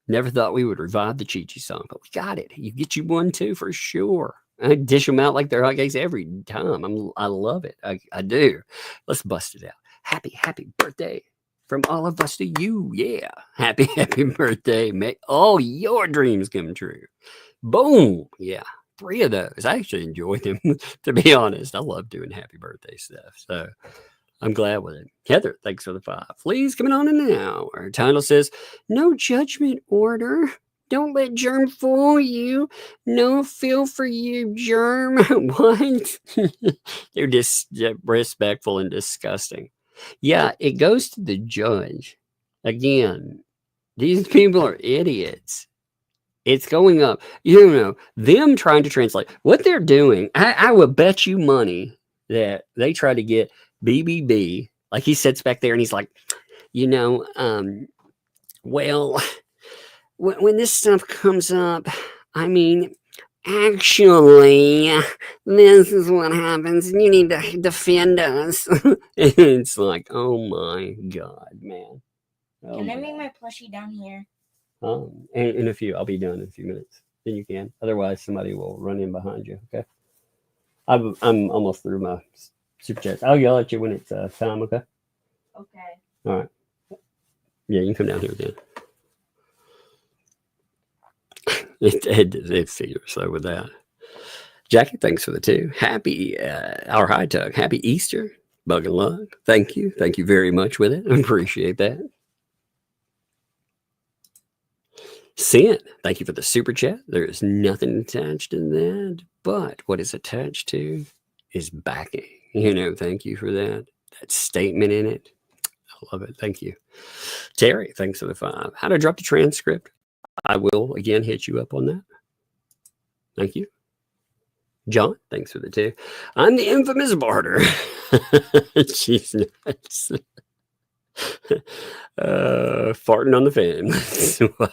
never thought we would revive the Chi-Chi song, but we got it. You get you one too for sure. I dish them out like they're hotcakes every time. I love it. I do. Let's bust it out. Happy birthday. From all of us to you, yeah. Happy birthday. Make all your dreams come true. Boom. Yeah. 3 of those. I actually enjoy them, to be honest. I love doing happy birthday stuff. So I'm glad with it. Heather, thanks for the 5. Please, coming on in now. Our title says, No Judgment Order. Don't let Germ fool you. No feel for you, Germ. What? They're disrespectful and disgusting. Yeah, it goes to the judge. Again, these people are idiots. It's going up. Them trying to translate. What they're doing, I will bet you money that they try to get BBB. Like he sits back there and he's like, well, when this stuff comes up, I mean, actually, this is what happens. You need to defend us. It's like, oh my God, man. Oh, can I make my plushie down here? In a few, I'll be done in a few minutes. Then you can. Otherwise, somebody will run in behind you. Okay. I'm almost through my super chats. I'll yell at you when it's time. Okay. Okay. All right. Yeah, you can come down here again. It figures so with that. Jackie, thanks for the 2. Happy our high tug. Happy Easter. Bug and luck. Thank you very much with it. I appreciate that. Sin, thank you for the super chat. There is nothing attached in that, but what is attached to is backing. Thank you for that statement in it. I love it. Thank you. Terry, thanks for the 5. How to drop the transcript. I will again hit you up on that. Thank you. John, thanks for the 2. I'm the infamous barter. She's nuts. Farting on the fan.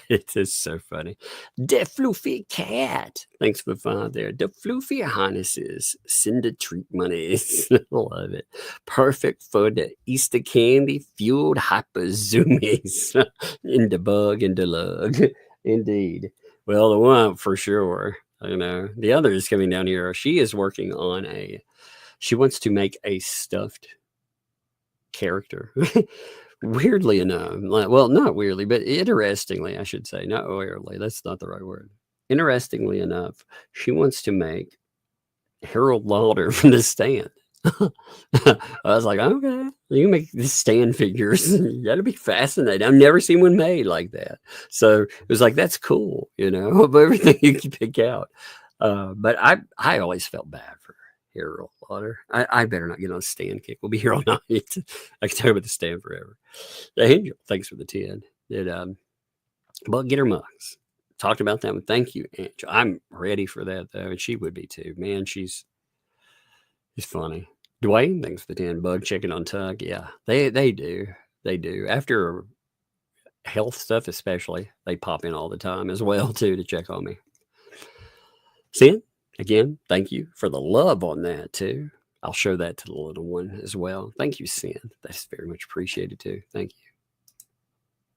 It is so funny. The Floofy Cat. Thanks for the 5 there. The Floofy Highnesses. Send the treat monies. Love it. Perfect for the Easter candy fueled hyper zoomies. In the bug and the lug. Indeed. Well, the one for sure. The other is coming down here. She is working on she wants to make a stuffed character. Weirdly enough, well, not weirdly, but interestingly, I should say, not weirdly. That's not the right word. Interestingly enough, she wants to make Harold Lauder from The Stand. I was like, okay, you can make these stand figures. That'll be fascinating. I've never seen one made like that. So it was like, that's cool, of everything you can pick out. But I always felt bad for Harold Lauder. I better not get on a stand kick. We'll be here all night. I can talk about The Stand forever. Angel, thanks for the 10. But get her mugs. Talked about that one. Thank you, Angel. I'm ready for that though, and she would be too. Man, she's funny. Dwayne, thanks for the 10. Bug checking on Tug. Yeah, they do. They do. After health stuff, especially, they pop in all the time as well too to check on me. Sin, again, thank you for the love on that too. I'll show that to the little one as well. Thank you, Sin. That's very much appreciated too. Thank you.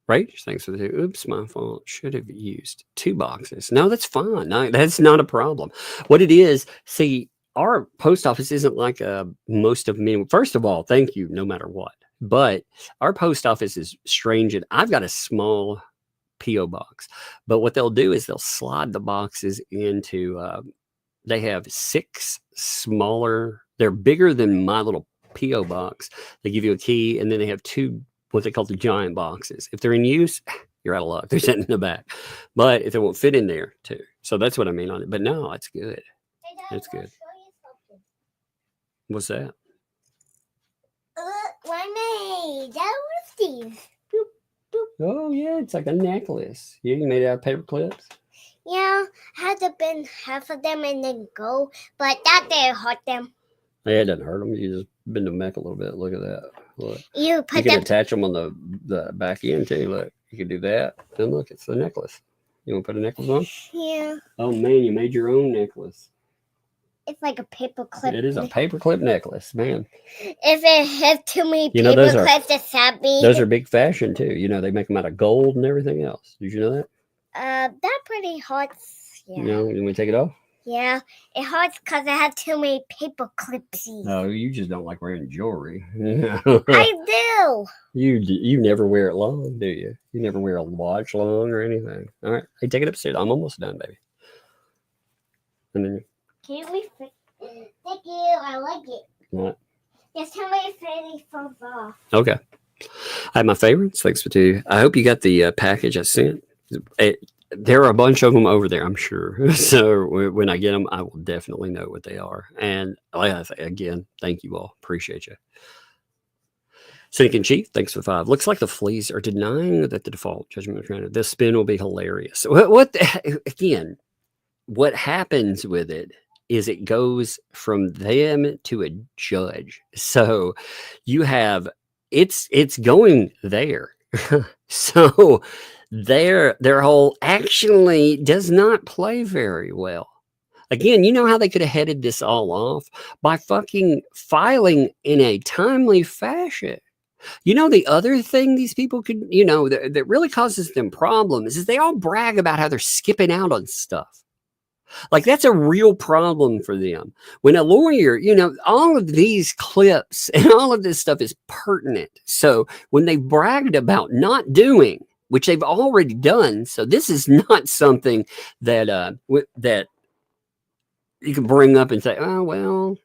Right? Thanks for the 2. Oops, my fault. Should have used 2 boxes. No, that's fine. No, that's not a problem. What it is, see, our post office isn't like most of me. First of all, thank you no matter what. But our post office is strange. And I've got a small P.O. box. But what they'll do is they'll slide the boxes into, they have 6 smaller, they're bigger than my little P.O. box. They give you a key, and then they have 2, what they call the giant boxes. If they're in use, you're out of luck. They're sitting in the back. But if they won't fit in there too. So that's what I mean on it. But no, it's good. It's good. What's that? One made. That was Steve. Boop, boop. Oh yeah, it's like a necklace. Yeah, you made it out of paper clips. Yeah, had to bend half of them and then go, but that didn't hurt them. Yeah, it doesn't hurt them. You just bend them back a little bit. Look at that. Look. You can attach them on the back end too. Look, you can do that. And look, it's the necklace. You want to put a necklace on? Yeah. Oh man, you made your own necklace. It's like a paper clip. It is a paper clip necklace, man. If it has too many paper clips, it's happy. Those are big fashion too. They make them out of gold and everything else. Did you know that? That pretty hurts. Yeah. You want me to take it off? Yeah, it hurts because I have too many paper clipsies. No, you just don't like wearing jewelry. I do. You never wear it long, do you? You never wear a watch long or anything. All right, hey, take it upstairs. I'm almost done, baby. And then can we? Thank you. I like it. What? Just tell me if anything falls off. Okay. I have my favorites. Thanks for 2. I hope you got the package I sent. There are a bunch of them over there, I'm sure. So when I get them, I will definitely know what they are. And like I say, again, thank you all. Appreciate you. Cynic in Chief, thanks for 5. Looks like the fleas are denying that the default judgment was granted. This spin will be hilarious. Again, what happens with it is it goes from them to a judge. So you have, it's going there. So their whole actually does not play very well. Again, you know how they could have headed this all off? By fucking filing in a timely fashion. The other thing these people could, that really causes them problems is they all brag about how they're skipping out on stuff. Like that's a real problem for them. When a lawyer, all of these clips and all of this stuff is pertinent. So when they bragged about not doing, which they've already done, so this is not something that that you can bring up and say, oh well,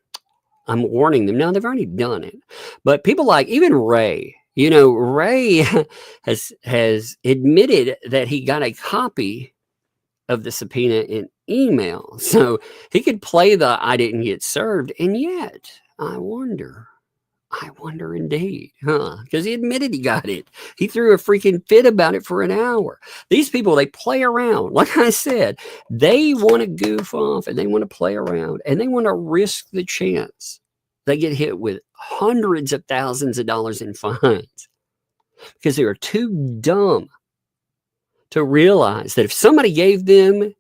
I'm warning them. No, they've already done it. But people like even Ray, Ray has admitted that he got a copy of the subpoena in email. So he could play the I didn't get served. And yet, I wonder indeed, because he admitted he got it. He threw a freaking fit about it for an hour. These people, they play around. Like I said, they want to goof off and they want to play around and they want to risk the chance they get hit with hundreds of thousands of dollars in fines because they are too dumb to realize that if somebody gave them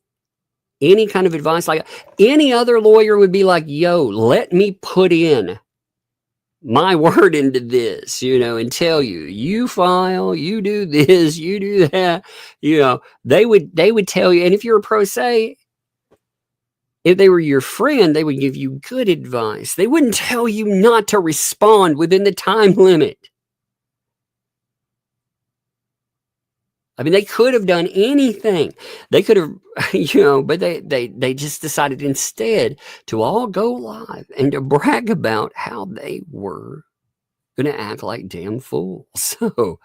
any kind of advice, like any other lawyer would be like, yo, let me put in my word into this, and tell you, you file, you do this, you do that, they would tell you. And if you're a pro se, If they were your friend, they would give you good advice. They wouldn't tell you not to respond within the time limit. I mean, they could have done anything. They could have, but they just decided instead to all go live and to brag about how they were going to act like damn fools. So,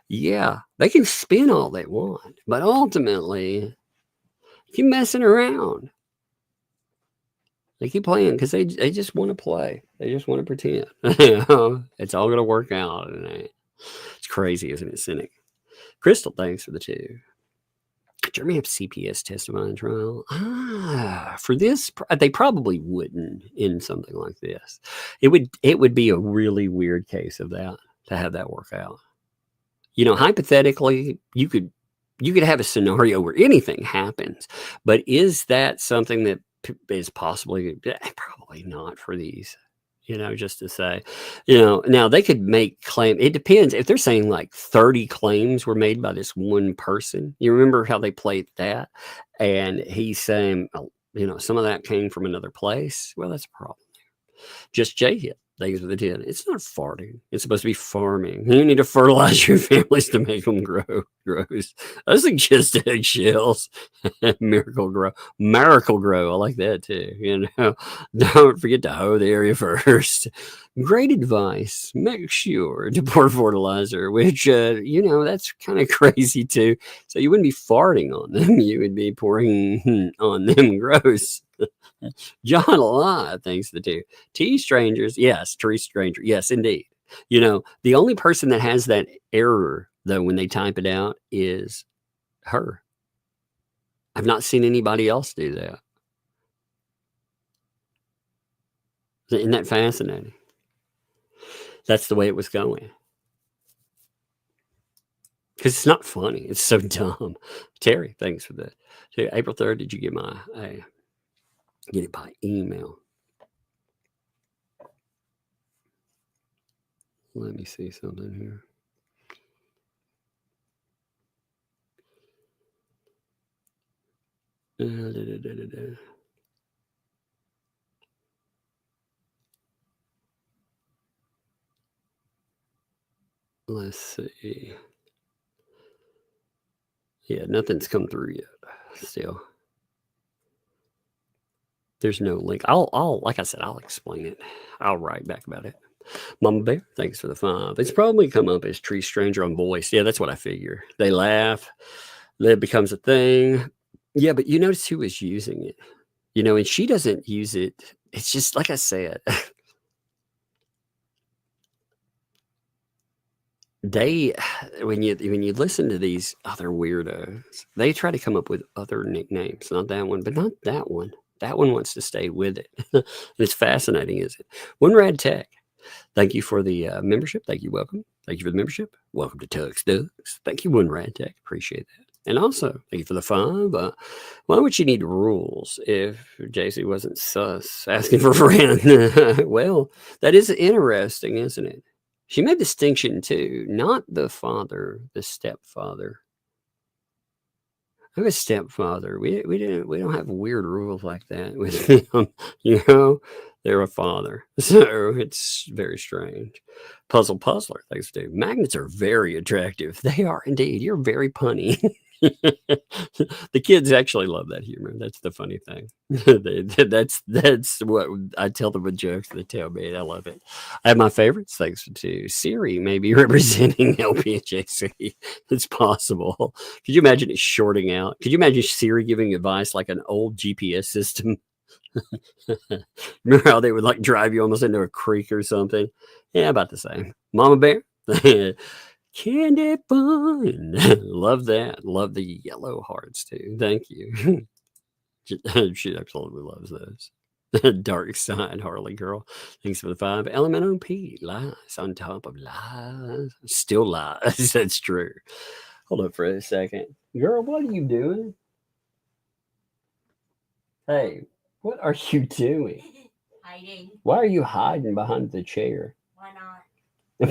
yeah, they can spin all they want, but ultimately, keep messing around. They keep playing because they just want to play. They just want to pretend. It's all going to work out. It's crazy, isn't it, Cynic? Crystal, thanks for the 2. Jeremy have CPS testifying trial. For this, they probably wouldn't in something like this. It would be a really weird case of that to have that work out. Hypothetically, you could have a scenario where anything happens, but is that something that is possibly probably not for these? Just to say, now they could make claim. It depends if they're saying like 30 claims were made by this one person. You remember how they played that? And he's saying, some of that came from another place. Well, that's a problem. Just J-Hit. Thanks for the 10. It's not farting. It's supposed to be farming. You need to fertilize your families to make them grow. Gross. I suggest eggshells. Miracle grow. I like that too. Don't forget to hoe the area first. Great advice. Make sure to pour fertilizer, which, that's kind of crazy too. So you wouldn't be farting on them. You would be pouring on them. Gross. John Alive, thanks to the 2. T strangers, yes. Tree stranger, yes, indeed. The only person that has that error though when they type it out is her. I've not seen anybody else do that. Isn't that fascinating? That's the way it was going. Because it's not funny. It's so dumb. Terry, thanks for that. April 3rd, did you get my... Get it by email. Let me see something here. Let's see. Yeah, nothing's come through yet. Still. There's no link. I'll like I said, I'll explain it. I'll write back about it. Mama Bear, thanks for the 5. It's probably come up as Tree Stranger on voice. Yeah, that's what I figure. They laugh. That becomes a thing. Yeah, but you notice who is using it. And she doesn't use it. It's just like I said. When you listen to these other weirdos, they try to come up with other nicknames. Not that one, but not that one. That one wants to stay with it. It's fascinating, isn't it? One Rad Tech. Thank you for the membership. Thank you. Welcome. Thank you for the membership. Welcome to Tux Ducks. Thank you, One Rad Tech. Appreciate that. And also, thank you for the 5. Why would you need rules if JC wasn't sus asking for a friend? Well, that is interesting, isn't it? She made distinction too, not the father, the stepfather. I have a stepfather. We don't have weird rules like that with him. They're a father. So it's very strange. Puzzler, thanks to magnets are very attractive. They are indeed. You're very punny. The kids actually love that humor. That's the funny thing. That's what I tell them with jokes. They tell me. I love it. I have my favorites. Thanks to Siri, maybe representing LPHJC. It's possible. Could you imagine it shorting out? Could you imagine Siri giving advice like an old GPS system? Remember how they would like drive you almost into a creek or something? Yeah, about the same. Mama Bear. Candy bun. Love that. Love the yellow hearts too. Thank you. She absolutely loves those. Dark side, Harley girl. Thanks for the 5. LMNOP. Lies on top of lies. Still lies. That's true. Hold up for a second. Girl, what are you doing? Hey, what are you doing? Hiding. Why are you hiding behind the chair? Why not?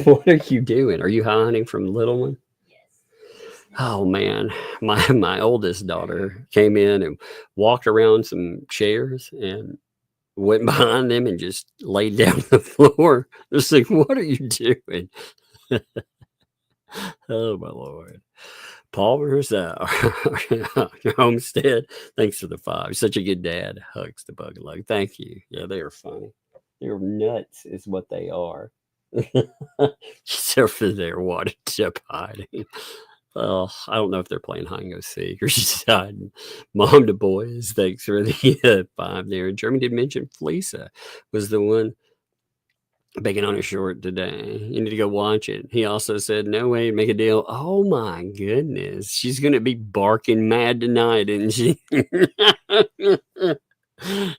What are you doing? Are you hiding from little one? Yes. Oh man, my oldest daughter came in and walked around some chairs and went behind them and just laid down on the floor. Just like, what are you doing? Oh my Lord. Palmer's Homestead. Thanks for the 5. Such a good dad. Hugs the bug lug. Thank you. Yeah, they are funny. They're nuts, is what they are. Except for their water tip hiding. Oh, I don't know if they're playing hide and go seek or just hiding. Mom to boys. Thanks for the 5 there. And Jeremy did mention Fleesa was the one baking on a short today. You need to go watch it. He also said, no way, make a deal. Oh my goodness. She's going to be barking mad tonight, isn't she?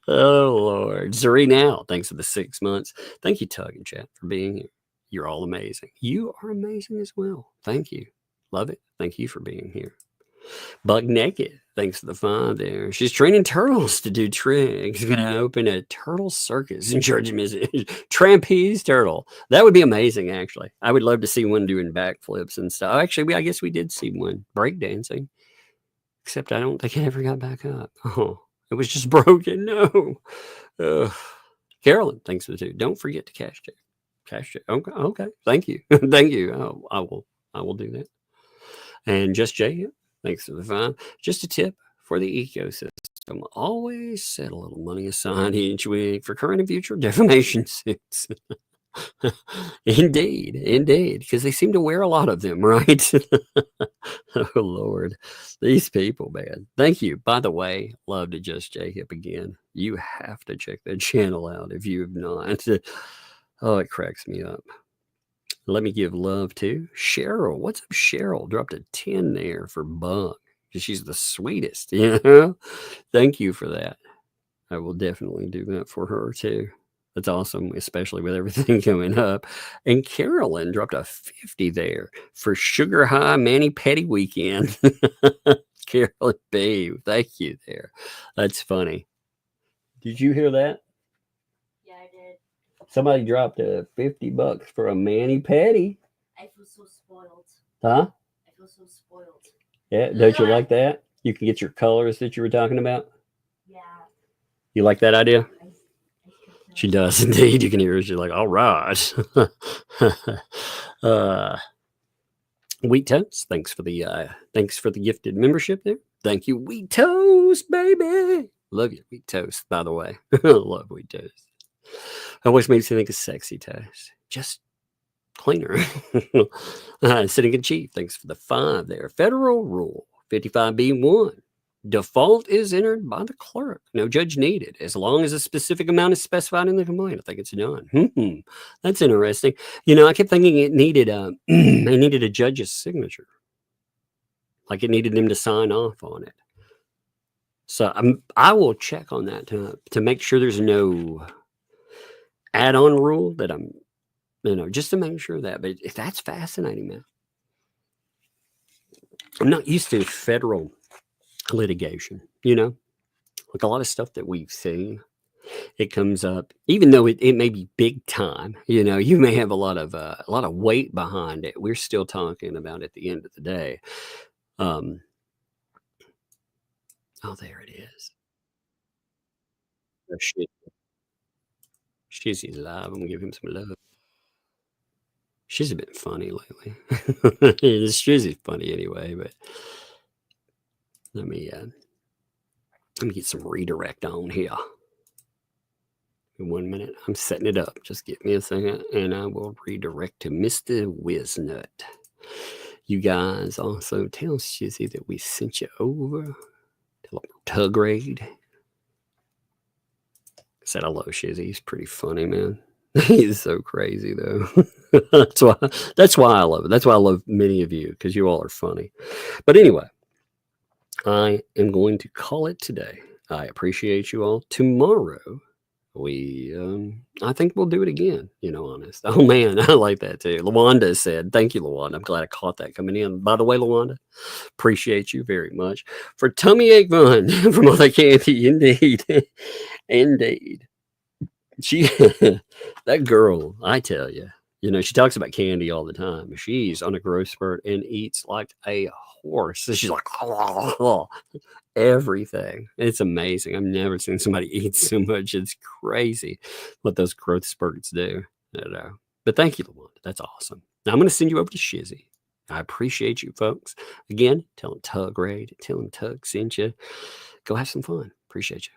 Oh Lord. Zuri now. Thanks for the 6 months. Thank you, Tug and Chat, for being here. You're all amazing. You are amazing as well. Thank you. Love it. Thank you for being here. Bug Naked. Thanks for the 5 there. She's training turtles to do tricks. Going to open a turtle circus and charge him as a trapeze turtle. That would be amazing, actually. I would love to see one doing backflips and stuff. Actually, I guess we did see one breakdancing. Except I don't think it ever got back up. Oh, it was just broken. No. Carolyn, thanks for the 2. Don't forget to cash check. Cash check. Okay. Thank you. Thank you. Oh, I will do that. And Just Jay, thanks for the 5. Just a tip for the ecosystem. Always set a little money aside each week for current and future defamation suits. Indeed. Because they seem to wear a lot of them, right? Oh, Lord. These people, man. Thank you. By the way, love to Just Jay Hip again. You have to check that channel out if you have not. Oh, it cracks me up. Let me give love to Cheryl. What's up, Cheryl? Dropped a 10 there for Bug. She's the sweetest. Yeah. Thank you for that. I will definitely do that for her too. That's awesome, especially with everything coming up. And Carolyn dropped a 50 there for Sugar High Mani Petty Weekend. Carolyn B, thank you there. That's funny. Did you hear that? Somebody dropped a $50 for a mani petty. I feel so spoiled. Huh? I feel so spoiled. Yeah, don't you like that? You can get your colors that you were talking about. Yeah. You like that idea? She does indeed. You can hear her. She's like, all right. Wheat Toast, thanks for the gifted membership there. Thank you, Wheat Toast, baby. Love you, Wheat Toast, by the way. Love Wheat Toast. Always makes me think of Sexy Toast. Just cleaner. Sitting in Chief, thanks for the 5 there. Federal Rule 55B1. Default is entered by the clerk. No judge needed. As long as a specific amount is specified in the complaint, I think it's done. That's interesting. I kept thinking it needed a judge's signature. Like it needed them to sign off on it. So I will check on that to make sure there's no add-on rule that I'm, just to make sure of that. But if that's fascinating, man. I'm not used to federal litigation, like a lot of stuff that we've seen. It comes up, even though it may be big time, you may have a lot of weight behind it. We're still talking about at the end of the day. Oh, there it is. Oh, shit. He's live. I'm gonna give him some love. She's a bit funny lately. She's funny anyway, but let me get some redirect on here. In 1 minute, I'm setting it up. Just give me a second, and I will redirect to Mr. Wiznut. You guys also tell Shizzy that we sent you over. Tell him Tug Raid. Said hello, Shizzy. He's pretty funny, man. He's so crazy though. that's why I love it. That's why I love many of you, because you all are funny. But anyway, I am going to call it today. I appreciate you all. Tomorrow I think we'll do it again, honest. Oh man, I like that too. Lawanda said, thank you, Lawanda. I'm glad I caught that coming in. By the way, Lawanda, appreciate you very much for tummy ache fun from all that candy. Indeed. Indeed. She, that girl, I tell you, You know, she talks about candy all the time. She's on a growth spurt and eats like a horse. So she's like, everything. It's amazing. I've never seen somebody eat so much. It's crazy what those growth spurts do. I don't know. But thank you, LaWanda. That's awesome. Now I'm going to send you over to Shizzy. I appreciate you folks. Again, tell him Tug Raid. Tell him Tug sent you. Go have some fun. Appreciate you.